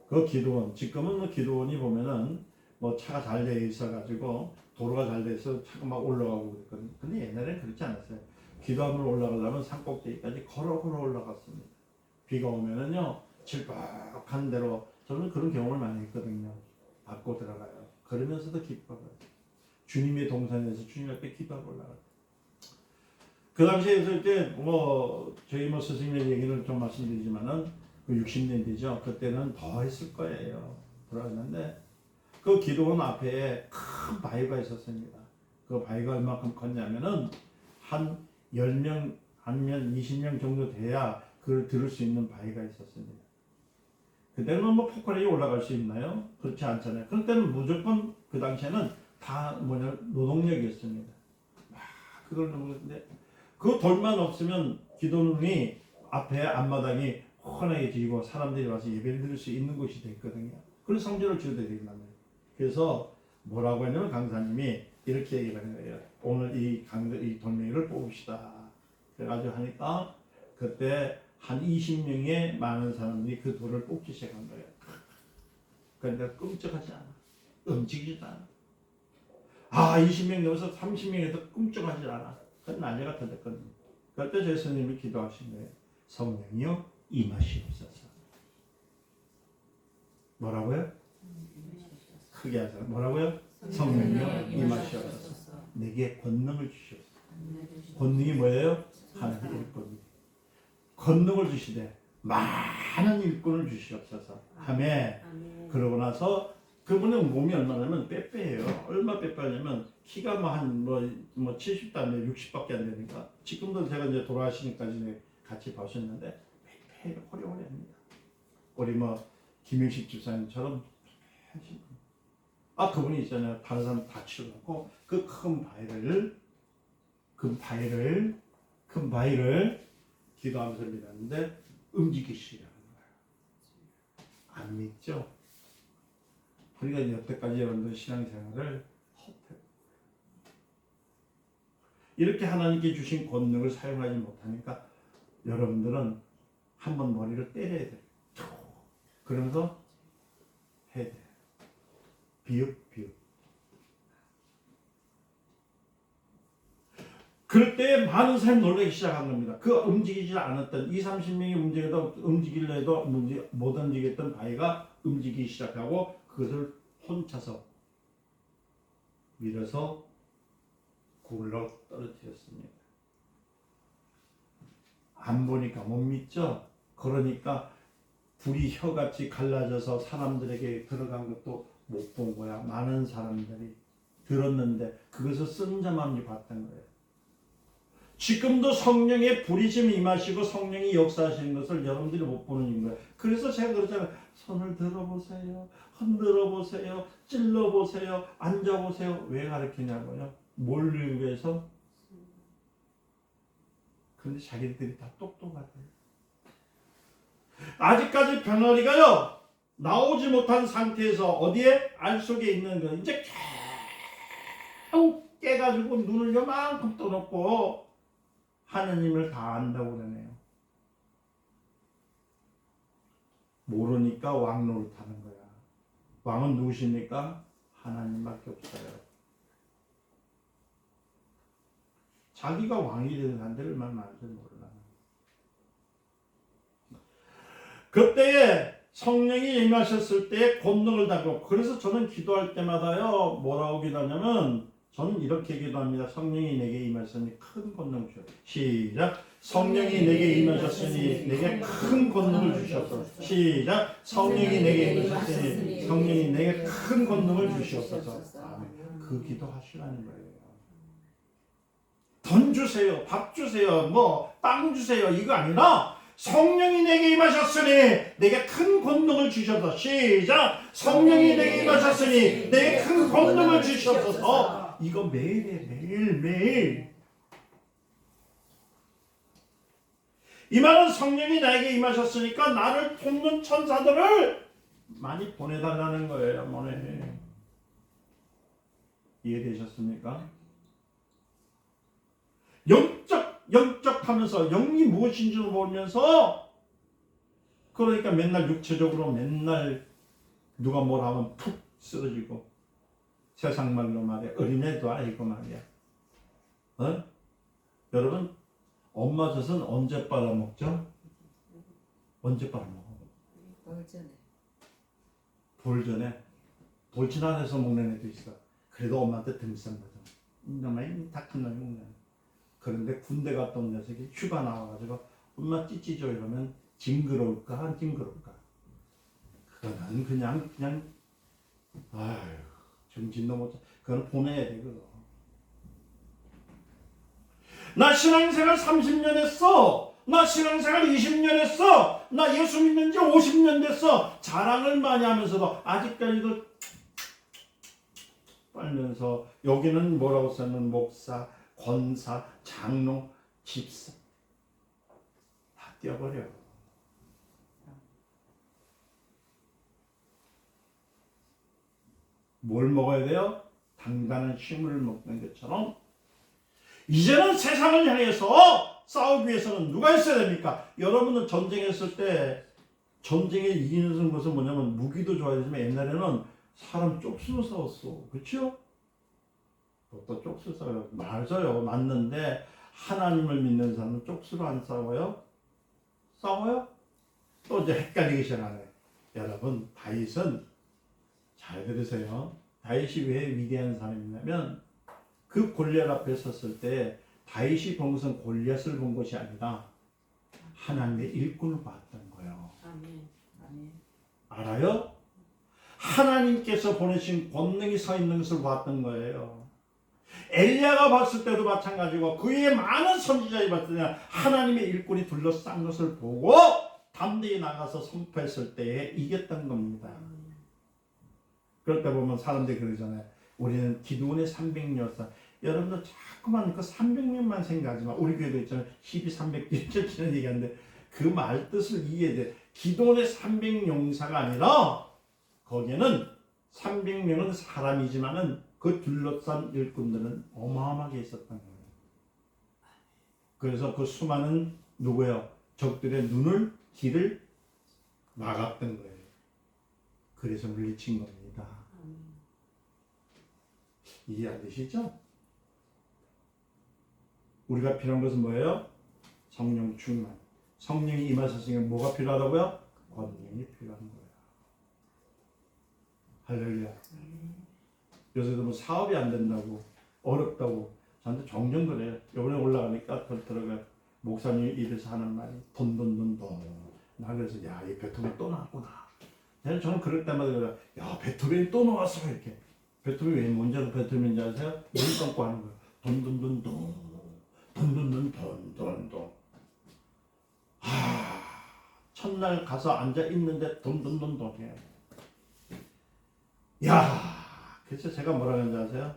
그 기도원, 지금은 기도원이 보면은 뭐 차가 잘 돼 있어가지고 도로가 잘 돼 있어 차가 막 올라가고 그랬거든요. 근데 옛날에는 그렇지 않았어요. 기도원으로 올라가려면 산꼭대기까지 걸어 올라갔습니다. 비가 오면은요 질퍽한 데로 저는 그런 경험을 많이 했거든요. 밟고 들어가요. 그러면서도 기뻐요. 주님의 동산에서 주님 앞에 기도하고 올라가요. 그 당시에 있을 때 저희 스승님의 얘기를 좀 말씀드리지만은 60년 되죠. 그때는 더 했을 거예요. 들어갔는데 그 기도원 앞에 큰 바위가 있었습니다. 그 바위가 얼마큼 컸냐면은 한 10명 아니면 20명 정도 돼야 그걸 들을 수 있는 바위가 있었습니다. 그때는 포크레인이 올라갈 수 있나요? 그렇지 않잖아요. 그때는 무조건 그 당시에는 다 노동력이었습니다. 그걸 넘었는데 그 돌만 없으면 기도문이 앞에 앞마당이 환하게 지고 사람들이 와서 예배를 드릴 수 있는 곳이 됐거든요. 그래서 성전을 지어야 되겠단 말이에요. 그래서 뭐라고 했냐면 강사님이 이렇게 얘기를 하는 거예요. 오늘 이 돌멩이를 뽑읍시다. 그래가지고 하니까 그때 한 20명의 많은 사람들이 그 돌을 뽑기 시작한 거예요. 그런데 끔찍하지 않아. 움직이지도 않아. 20명 넘어서 30명에도 끔찍하지 않아. 그건 난리가 터졌거든요. 그때 저희 스님이 기도하신 거예요. 성령이여 임하시옵소서. 뭐라고요? 크게 하세요. 뭐라고요? 성령이여 임하시옵소서. 내게 권능을 주시옵소서. 권능이 뭐예요? 하나님의 일꾼. 권능을 주시되 많은 일꾼을 주시옵소서. 하매 그러고 나서 그분은 몸이 얼마냐면 빼빼예요. 얼마 빼빼냐면 키가 한 70도 안 돼요. 60밖에 안 되니까. 지금도 제가 이제 돌아가시니까 이제 같이 보셨는데 빼빼 호리호리합니다. 우리 김일식 집사님처럼 하신 그분이 있잖아요. 다른 사람 다 치워놓고 그 큰 바위를 기도하면서 믿었는데 움직이시라는 거예요. 안 믿죠? 우리가 여태까지 여러분들 신앙생활을 헛해요. 이렇게 하나님께 주신 권능을 사용하지 못하니까 여러분들은 한번 머리를 때려야 돼요. 그러면서 해야 돼요. 비읍. 그럴 때 많은 사람이 놀라기 시작한 겁니다. 그 움직이지 않았던 20-30명이 움직이려 해도 못 움직였던 바위가 움직이기 시작하고 그것을 혼자서 밀어서 굴러 떨어뜨렸습니다. 안 보니까 못 믿죠? 그러니까 불이 혀같이 갈라져서 사람들에게 들어간 것도 못 본 거야. 많은 사람들이 들었는데 그것을 쓴 자만이 봤던 거예요. 지금도 성령의 불이 지금 임하시고 성령이 역사하시는 것을 여러분들이 못 보는 거예요. 그래서 제가 그러잖아요. 손을 들어보세요. 흔들어 보세요. 찔러 보세요. 앉아 보세요. 왜 가르치냐고요? 뭘 위해서? 그런데 자기들이 다 똑똑하대요. 아직까지 병아리가요. 나오지 못한 상태에서 어디에? 알 속에 있는 거 이제 겨우 깨가지고 눈을 요만큼 떠놓고 하느님을 다 안다고 그러네요. 모르니까 왕 노릇하는 거야. 왕은 누구십니까? 하나님밖에 없어요. 자기가 왕이 되는 한들 얼마나 많은지 몰라. 그때에 성령이 임하셨을 때 권능을 받고, 그래서 저는 기도할 때마다요 뭐라고 기도하냐면 저는 이렇게 기도합니다. 성령이 내게 임하셨으니 큰 권능을 주셨다. 시작. 성령이 내게 임하셨으니 내게 큰 권능을 주셨소서. 시작. 성령이 내게 임하셨으니 성령이 내게 큰 권능을 주셨소서. 아멘. 그 기도 하시라는 거예요. 돈 주세요, 밥 주세요, 빵 주세요 이거 아니라 성령이 내게 임하셨으니 내게 큰 권능을 주셔서. 시작. 성령이 내게 임하셨으니 내게 큰 권능을 주셔서. 이거 매일 이 말은 성령이 나에게 임하셨으니까 나를 돕는 천사들을 많이 보내달라는 거예요. 이해되셨습니까? 영적 하면서 영이 무엇인지도 모르면서, 그러니까 맨날 육체적으로 맨날 누가 뭘 하면 푹 쓰러지고, 세상 말로 말이야 어린애도 아니고 말이야. 여러분 엄마 젖은 언제 빨아먹죠? 언제 빨아먹어? 돌전에 돌진 안에서 먹는 애도 있어. 그래도 엄마한테 등산 거죠. 이놈의 다 큰 놈이 먹는. 그런데 군대 갔다 온 녀석이 휴가 나와가지고 엄마 찌찌 줘 이러면 징그러울까 안 징그러울까? 그거는 그냥 아휴 정신도 못 차. 그건 보내야 돼 그거. 나 신앙생활 30년 했어. 나 신앙생활 20년 했어. 나 예수 믿는 지 50년 됐어. 자랑을 많이 하면서도 아직까지도 빨면서 여기는 뭐라고 써는 목사, 권사, 장로, 집사 다 떼어버려. 뭘 먹어야 돼요? 단단한 식물을 먹는 것처럼 이제는 세상을 향해서 싸우기 위해서는 누가 있어야 됩니까? 여러분은 전쟁했을 때 전쟁에 이기는 것은 뭐냐면 무기도 좋아야 되지만 옛날에는 사람 쪽수로 싸웠어. 그렇죠? 또 쪽수로 싸워요. 맞아요. 맞는데 하나님을 믿는 사람은 쪽수로 안 싸워요? 싸워요? 또 이제 헷갈리기 시작하네. 여러분 다윗은 잘 들으세요. 다윗이 왜 위대한 사람이냐면 그 골리앗 앞에 섰을 때 다윗이 본 것은 골리앗을 본 것이 아니라 하나님의 일꾼을 봤던 거예요. 아멘. 아멘. 알아요? 하나님께서 보내신 권능이 서 있는 것을 봤던 거예요. 엘리야가 봤을 때도 마찬가지고 그의 많은 선지자들이 봤을 때 하나님의 일꾼이 둘러싼 것을 보고 담대히 나가서 선포했을 때에 이겼던 겁니다. 그럴 때 보면 사람들이 그러잖아요. 우리는 기드온의 300명. 여러분들 자꾸만 그 300명만 생각하지 마. 우리 교회도 있잖아요. 12,300명 얘기하는데 그 말 뜻을 이해해야 돼. 기드온의 300용사가 아니라 거기에는 300명은 사람이지만은 그 둘러싼 일꾼들은 어마어마하게 있었던 거예요. 그래서 그 수많은 누구예요? 적들의 눈을 길을 막았던 거예요. 그래서 물리친 겁니다. 이해 안 되시죠? 우리가 필요한 것은 뭐예요? 성령 충만. 성령이 임하셨으니까 뭐가 필요하다고요? 권능이 필요한 거예요. 할렐루야. 요새도 뭐 사업이 안 된다고 어렵다고 저한테 종종 그래요. 이번에 올라가니까 들어가 목사님 입에서 하는 말이 돈. 나 그래서 야, 이 베토벤 또 나왔구나. 저는 그럴 때마다 그래요. 야, 베토벤 또 나왔어 이렇게. 베토벤 왜 뭔지 베토벤인지 아세요? 눈 감고 하는 거예요. 돈. 첫날 가서 앉아 있는데 돈 해. 야, 그래서 제가 뭐라 그러는지 아세요?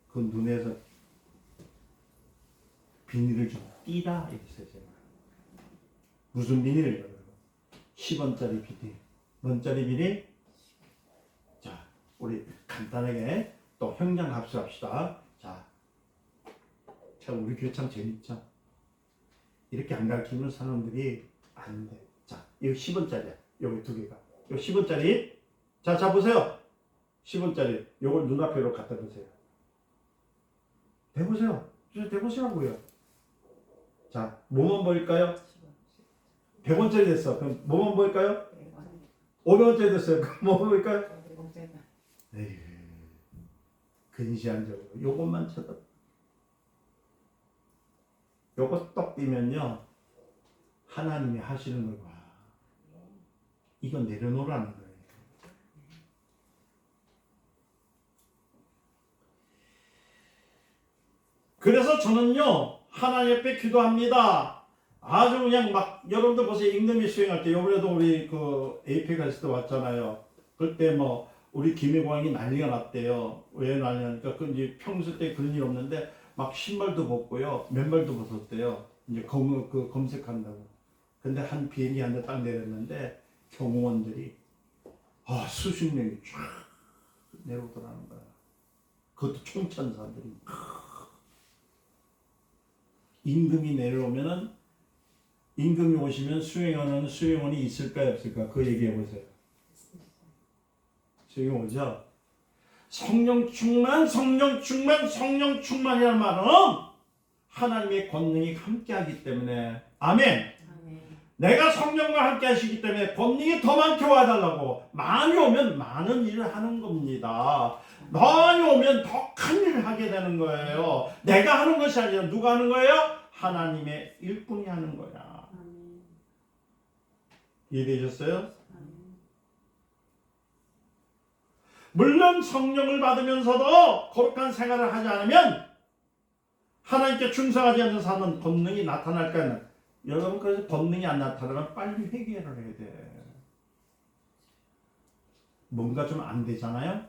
그 눈에서 비닐을 좀 띄라 이랬어요 제가. 무슨 비닐이에요? 10원짜리 비닐. 뭔짜리 비닐? 자, 우리 간단하게 또 형량 합수합시다. 자, 우리 교회 참 재밌죠? 이렇게 안 가르치면 사람들이 안 돼. 자, 이거 10원짜리야. 여기 두 개가. 이거 10원짜리. 자, 보세요. 10원짜리. 요걸 눈앞으로 갖다 보세요. 대보세요. 대보시라고요. 자, 뭐만 보일까요? 100원짜리 됐어. 그럼 뭐만 보일까요? 500원짜리 됐어요. 그럼 뭐만 보일까요? 에이, 근시안적으로 요것만 쳐다. 요거 떡 띄면요 하나님이 하시는 걸 봐. 이거 내려놓으라는 거예요. 그래서 저는요 하나님 앞에 기도합니다. 아주 그냥 막 여러분들 보세요. 잉남이 수행할 때 요번에도 우리 그 에이펙 갔을 때 왔잖아요. 그때 뭐 우리 김해광이 난리가 났대요. 왜 난리냐니까 그 이제 평소 때 그런 일 없는데 막 신발도 벗고요 맨발도 벗었대요. 이제 검색한다고. 근데 한 비행기 한 대 딱 내렸는데 경호원들이 수십 명이 쫙 내려오더라는 거야. 그것도 총천사들이. 임금이 내려오면은 임금이 오시면 수행하는 수행원이 있을까요 없을까? 그 얘기해 보세요. 수행원 오죠. 성령 충만이라는 말은 하나님의 권능이 함께하기 때문에 아멘. 내가 성령과 함께 하시기 때문에 권능이 더 많게 와달라고. 많이 오면 많은 일을 하는 겁니다. 많이 오면 더 큰 일을 하게 되는 거예요. 내가 하는 것이 아니라 누가 하는 거예요? 하나님의 일꾼이 하는 거야. 이해되셨어요? 물론 성령을 받으면서도 거룩한 생활을 하지 않으면 하나님께 충성하지 않는 사람은 권능이 나타날까요? 여러분 그래서 권능이 안 나타나면 빨리 회개를 해야 돼. 뭔가 좀 안 되잖아요?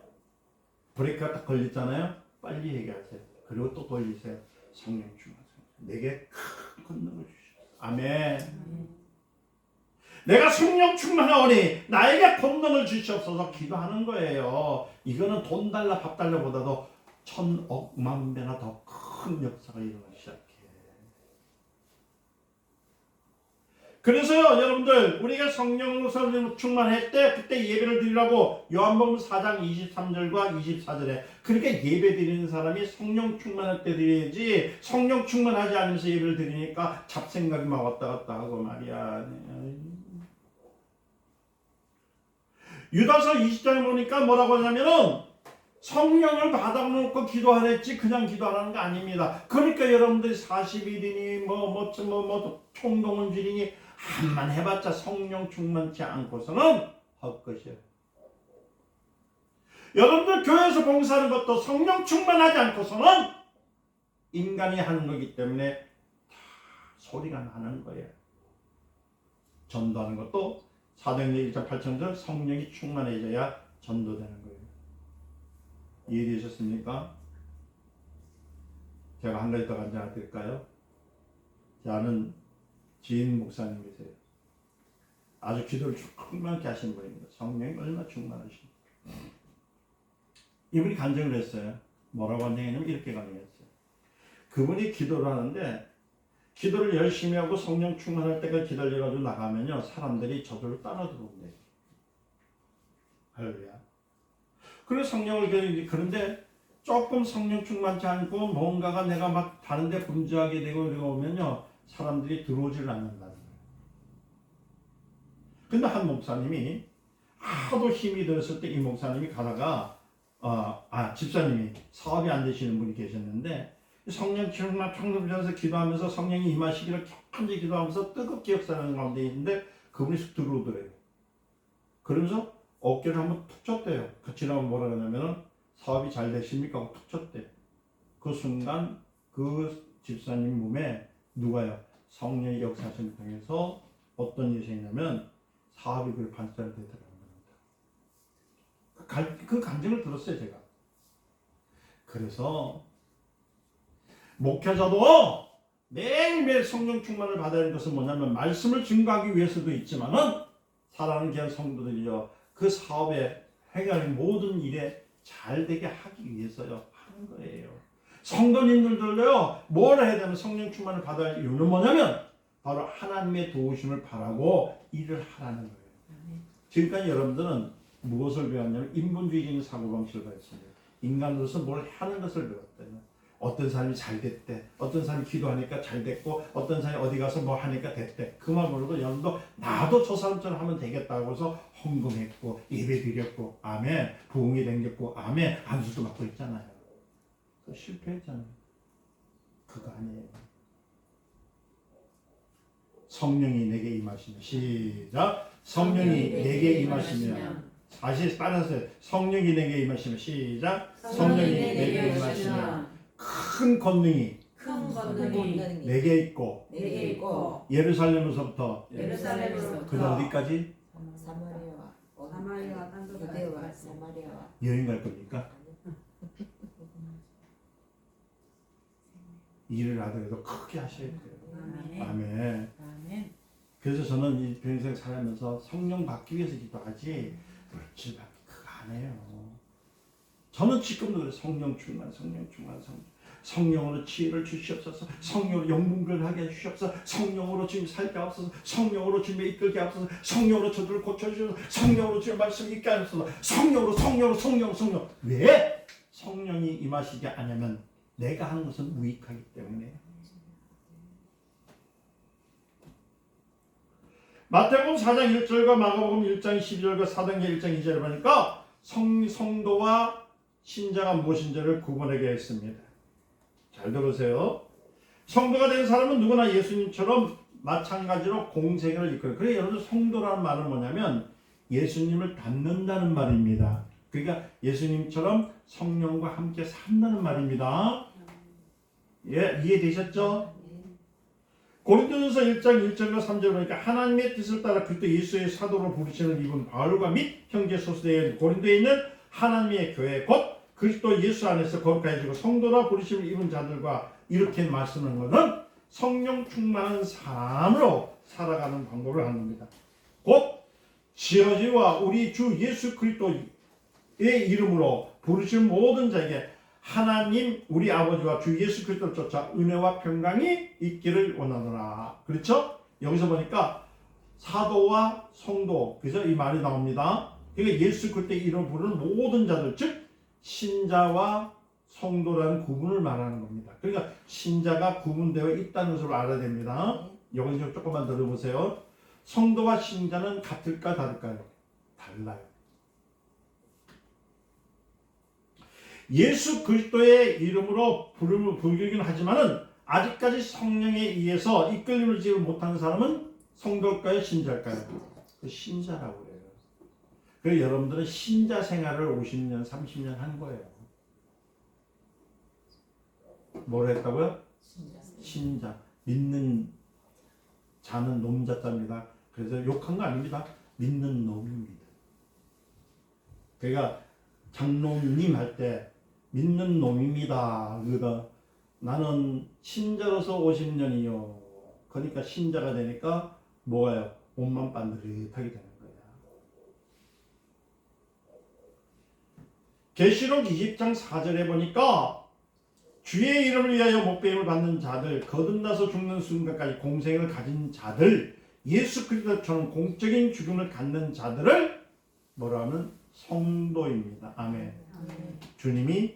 브레이크가 딱 걸렸잖아요. 빨리 얘기하세요. 그리고 또 돌리세요. 성령 충만하세요. 내게 큰 권능을 주셨어. 아멘. 내가 성령 충만하오니 나에게 권능을 주시옵소서 기도하는 거예요. 이거는 돈 달라 밥 달라보다도 천억만 배나 더 큰 역사가 일어나기 시작해. 그래서요 여러분들 우리가 성령으로 충만할 때 그때 예배를 드리라고 요한복음 4장 23절과 24절에 그렇게 예배 드리는 사람이 성령 충만할 때 드려야지 성령 충만하지 않으면서 예배를 드리니까 잡생각이 막 왔다 갔다 하고 말이야. 유다서 20장에 보니까 뭐라고 하냐면은 성령을 받아놓고 기도하랬지 그냥 기도하라는 거 아닙니다. 그러니까 여러분들이 40일이니 총동원 줄이니 한만 해봤자 성령 충만치 않고서는 헛것이에요. 여러분들 교회에서 봉사하는 것도 성령 충만하지 않고서는 인간이 하는 거기 때문에 다 소리가 나는 거예요. 전도하는 것도 사도행전 1장 8절 성령이 충만해져야 전도되는 거예요. 이해되셨습니까? 제가 한 가지 더 간증을 드릴까요? 제 아는 지인 목사님 계세요. 아주 기도를 충만하게 하시는 분입니다. 성령이 얼마나 충만하십니까? 이분이 간증을 했어요. 뭐라고 한다냐면 이렇게 간증했어요. 그분이 기도를 하는데 기도를 열심히 하고 성령 충만할 때까지 기다려가지고 나가면요 사람들이 저절로 따라 들어온대요. 할렐루야. 그래서 성령을 그런데 조금 성령 충만치 않고 뭔가가 내가 막 다른데 분주하게 되고 이러면요 사람들이 들어오지를 않는다는 거예요. 근데 한 목사님이 하도 힘이 들었을 때 이 목사님이 가다가 집사님이 사업이 안 되시는 분이 계셨는데 성령 충만 평소에서 기도하면서 성령이 임하시기를 간절히 기도하면서 뜨겁게 역사하는 가운데 있는데 그분이 쑥 들어오더래요. 그러면서 어깨를 한번 툭 쳤대요. 지나면 뭐라 그러냐면은 사업이 잘 되십니까? 하고 툭 쳤대. 그 순간 그 집사님 몸에 누가요? 성령의 역사심을 통해서 어떤 일이 생기냐면 사업이 그 반사가 되더라는 겁니다. 그 간증을 들었어요 제가. 그래서 목회자도 매일매일 성령 충만을 받아야 하는 것은 뭐냐면 말씀을 증거하기 위해서도 있지만은 사랑하는 귀한 성도들이요 그 사업에 행하는 모든 일에 잘 되게 하기 위해서요 하는 거예요. 성도님들도요 뭘 해야 되면 성령 충만을 받아야 할 이유는 뭐냐면 바로 하나님의 도우심을 바라고 일을 하라는 거예요. 지금까지 여러분들은 무엇을 배웠냐면 인본주의적인 사고방식을 배웠습니다. 인간으로서 뭘 하는 것을 배웠대요. 어떤 사람이 잘 됐대. 어떤 사람이 기도하니까 잘 됐고 어떤 사람이 어디 가서 뭐 하니까 됐대. 그 말 모르고 여러분도 나도 저 사람처럼 하면 되겠다고 해서 헌금했고 예배 드렸고 아멘 부흥이 생겼고 아멘 안수도 받고 있잖아요. 실패했잖아요. 그거 아니에요. 성령이 내게 임하시면 시작 성령이 내게 임하시면 다시 따라서 성령이 내게 임하시면 시작 성령이 내게 임하시면 큰 권능이 내게 있고 예루살렘에서부터 그 어디까지? 사마리아와 유대와 사마리아와 여행 갈 겁니까? 일을 하더라도 크게 하셔야 돼요. 아멘. 그래서 저는 이 평생 살면서 성령 받기 위해서 기도하지 물질 받기 그거 안 해요. 저는 지금도 그래. 성령 충만 성령으로 지혜를 주시옵소서. 성령으로 영분별을 하게 해주시옵소서. 성령으로 주님 살게 하옵소서. 성령으로 주님 이끌게 하옵소서. 성령으로 저들을 고쳐주셔서 성령으로 주님 말씀 있게 하옵소서. 성령 왜? 성령이 임하시지 않으면 내가 하는 것은 무익하기 때문에. 마태복음 4장 1절과 마가복음 1장 12절과 사도행전 1장 2절을 보니까 성도와 신자가 무엇인지를 구분하게 했습니다. 잘 들으세요. 성도가 된 사람은 누구나 예수님처럼 마찬가지로 공생애를 이끌어요. 그래 여러분 성도라는 말은 뭐냐면 예수님을 닮는다는 말입니다. 그러니까 예수님처럼 성령과 함께 산다는 말입니다. 예, 이해되셨죠? 고린도전서 1장 1절과 3절 보니까 하나님의 뜻을 따라 그리스도 예수의 사도로 부르시는 이분 바울과 및 형제 소수되어 고린도에 있는 하나님의 교회 곧 그리스도 예수 안에서 거룩해지고 성도라 부르심을 입은 자들과 이렇게 말씀하는 것은 성령 충만한 삶으로 살아가는 방법을 하는 겁니다. 곧 지어지와 우리 주 예수 그리스도의 이름으로 부르신 모든 자에게 하나님 우리 아버지와 주 예수 그리스도를 쫓아 은혜와 평강이 있기를 원하노라. 그렇죠? 여기서 보니까 사도와 성도, 그죠? 이 말이 나옵니다. 그러니까 예수 그리스도의 이름을 부르는 모든 자들, 즉 신자와 성도라는 구분을 말하는 겁니다. 그러니까 신자가 구분되어 있다는 것을 알아야 됩니다. 여기 좀 조금만 들어보세요. 성도와 신자는 같을까 다를까요? 달라요. 예수 그리스도의 이름으로 부름을 부르긴 하지만은 아직까지 성령에 의해서 이끌림을 지지 못하는 사람은 성도일까요? 신자일까요? 그 신자라고 해요. 그래서 여러분들은 신자 생활을 50년, 30년 한 거예요. 뭐라 했다고요? 신자. 믿는 자는 놈자자입니다. 그래서 욕한 거 아닙니다. 믿는 놈입니다. 그러니까 장로님 할 때 믿는 놈입니다. 그러다 나는 신자로서 50년이요. 그러니까 신자가 되니까 뭐가요? 몸만 반듯하게 되는 거야. 계시록 20장 4절에 보니까 주의 이름을 위하여 목배임을 받는 자들, 거듭나서 죽는 순간까지 공생을 가진 자들, 예수 그리스도처럼 공적인 죽음을 갖는 자들을 뭐라 하면 성도입니다. 아멘. 아멘. 주님이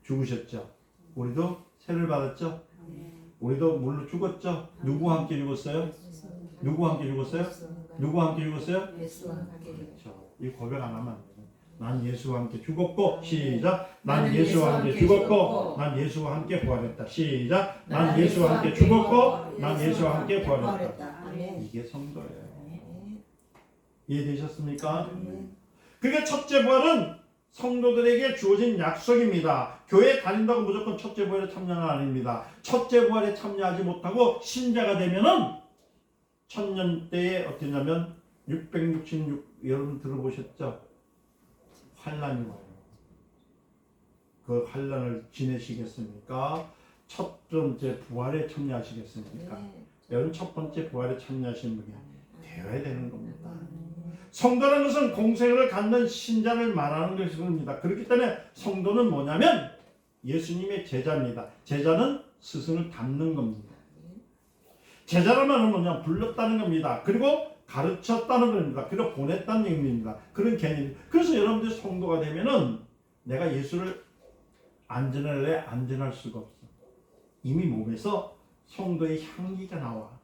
죽으셨죠. 우리도 세를 받았죠. 우리도 물로 죽었죠. 누구와 함께 죽었어요? 누구와 함께 죽었어요? 누구와 함께 죽었어요? 예수와 함께. 그렇죠. 이 고백 안 하면 안 돼요. 난 예수와 함께 죽었고 시작. 난 예수와 함께 죽었고 난 예수와 함께 부활했다. 시작. 난 예수와 함께 죽었고 난 예수와 함께 부활했다. 아멘. 이게 성도예요. 이해되셨습니까? 아멘. 그게 첫째 부활은 성도들에게 주어진 약속입니다. 교회 다닌다고 무조건 첫째 부활에 참여는 아닙니다. 첫째 부활에 참여하지 못하고 신자가 되면은 천년 때에 어떠냐면 666 여러분 들어보셨죠? 환란이 와요. 그 환란을 지내시겠습니까? 첫 번째 부활에 참여하시겠습니까? 네. 여러분 첫 번째 부활에 참여하시는 분이 되어야 되는 겁니다. 성도라는 것은 공생을 갖는 신자를 말하는 것입니다. 그렇기 때문에 성도는 뭐냐면 예수님의 제자입니다. 제자는 스승을 닮는 겁니다. 제자라는 말은 뭐냐? 불렀다는 겁니다. 그리고 가르쳤다는 겁니다. 그리고 보냈다는 의미입니다. 그런 개념입니다. 그래서 여러분들 성도가 되면은 내가 예수를 안 전할래? 안 전할 수가 없어. 이미 몸에서 성도의 향기가 나와.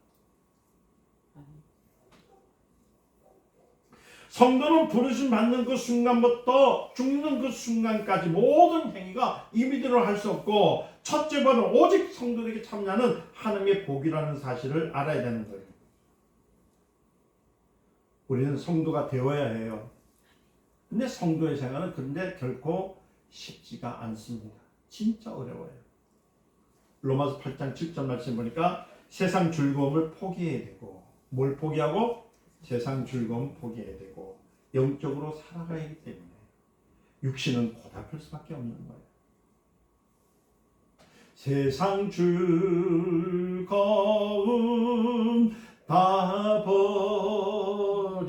성도는 부르심 받는 그 순간부터 죽는 그 순간까지 모든 행위가 임의대로 할 수 없고 첫째 번은 오직 성도에게 참여하는 하나님의 복이라는 사실을 알아야 되는 거예요. 우리는 성도가 되어야 해요. 근데 성도의 생활은 그런데 결코 쉽지가 않습니다. 진짜 어려워요. 로마서 8장 7절 말씀 보니까 세상 즐거움을 포기해야 되고 뭘 포기하고? 세상 즐거움 포기해야 되고 영적으로 살아가야 하기 때문에 육신은 고달플 수밖에 없는 거예요. 세상 즐거움 다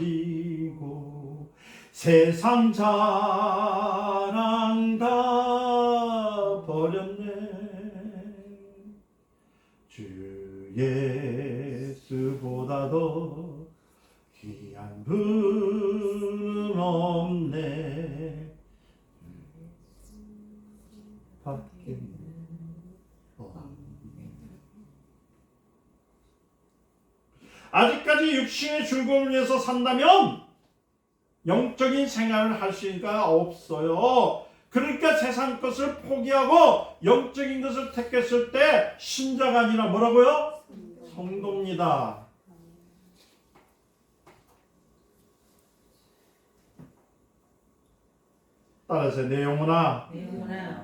버리고 세상 자랑 다 버렸네. 주 예수보다도 귀한 분은 없네. 밖에 아직까지 육신의 즐거움을 위해서 산다면 영적인 생활을 할 수가 없어요. 그러니까 세상 것을 포기하고 영적인 것을 택했을 때 신자가 아니라 뭐라고요? 성도입니다. 따라서 내 영혼아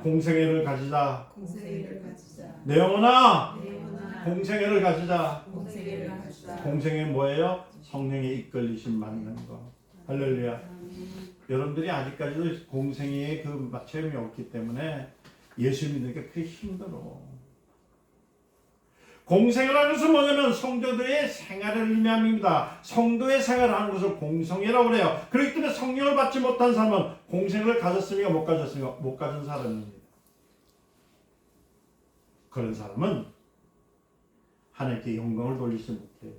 공생애를 가지자. 공생애를 가지자. 내 영혼아 내 영혼아 공생애를 가지자. 공생애를 가지자. 공생애 뭐예요? 성령의 이끌리심 받는 거. 할렐루야. 여러분들이 아직까지도 공생애의 그 체험이 없기 때문에 예수 믿으니까 그게 힘들어. 공생애라는 것은 뭐냐면 성도들의 생활을 의미합니다. 성도의 생활을 하는 것을 공생애라고 그래요. 그렇기 때문에 성령을 받지 못한 사람은 공생애를 가졌습니까? 못 가졌습니까? 못 가진 사람입니다. 그런 사람은 하나님께 영광을 돌리지 못해요.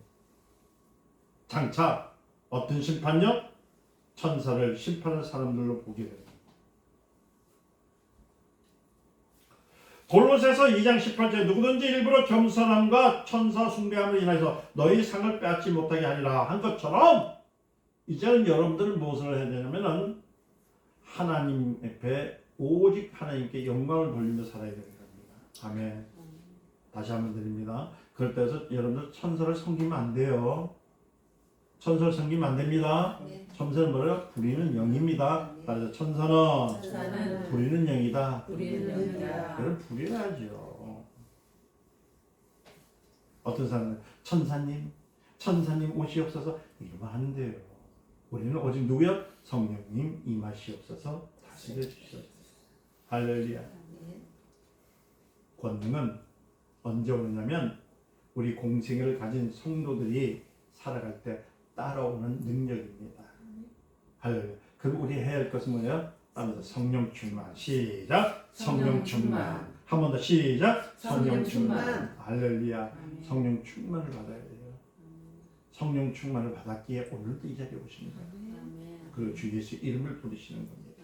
장차 어떤 심판요? 천사를 심판할 사람들로 보게 됩니다. 골로새서 2장 18절 누구든지 일부러 겸손함과 천사 숭배함으로 인해서 너희 상을 빼앗지 못하게 하리라 한 것처럼 이제는 여러분들은 무엇을 해야 되냐면은 하나님 앞에 오직 하나님께 영광을 돌리며 살아야 되는 겁니다. 아멘. 다시 한번 드립니다. 그럴 때서 여러분들 천사를 섬기면 안 돼요. 천사를 섬기면 안 됩니다. 천사는 뭐래요? 부리는 영입니다. 따라서 천사는 부리는 영이다. 여러분 부려야죠. 어떤 사람은 천사님 오시옵소서 이러면 안 돼요. 우리는 오직 누구요? 성령님 임하시옵소서 다스려 주시옵소서. 할렐루야. 권능은 언제 오느냐면 우리 공생애를 가진 성도들이 살아갈 때 따라오는 능력입니다. 할렐루야. 그럼 우리 해야 할 것은 뭐예요? 따라서 성령 충만. 시작. 성령 충만. 한 번 더 시작. 성령 충만. 할렐루야. 성령 충만을 받아야 돼요. 성령 충만을 받았기에 오늘도 이 자리에 오십니다. 그 주 예수 이름을 부르시는 겁니다.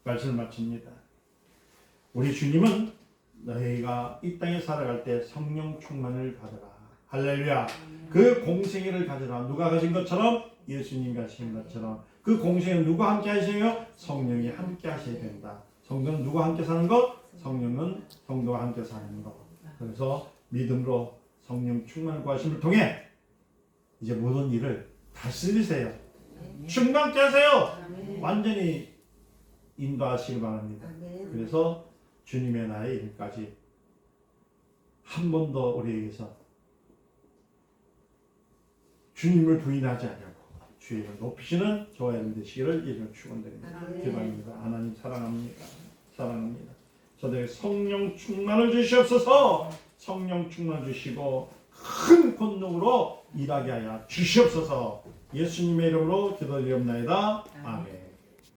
말씀을 마칩니다. 우리 주님은 너희가 이 땅에 살아갈 때 성령 충만을 받으라. 할렐루야. 그 공생애를 가져라. 누가 가진 것처럼 예수님 가신 것처럼 그 공생애는 누가 함께 하시요? 성령이 함께 하셔야 된다. 성도는 누가 함께 사는 것? 성령은 성도가 함께 사는 것. 그래서 믿음으로 성령 충만을 구하심을 통해 이제 모든 일을 다스리세요. 충만케 하세요. 완전히 인도하시기 바랍니다. 그래서 주님의 나의 일까지 한 번 더 우리에게서 주님을 부인하지 않냐고 주의 이름을 높이시는 저와 여러분 되시기를 이름을 축원드립니다. 기도합니다. 하나님 사랑합니다. 사랑합니다. 저들에게 성령 충만을 주시옵소서. 성령 충만 주시고 큰 권능으로 일하게 하여 주시옵소서. 예수님의 이름으로 기도드리옵나이다. 아멘.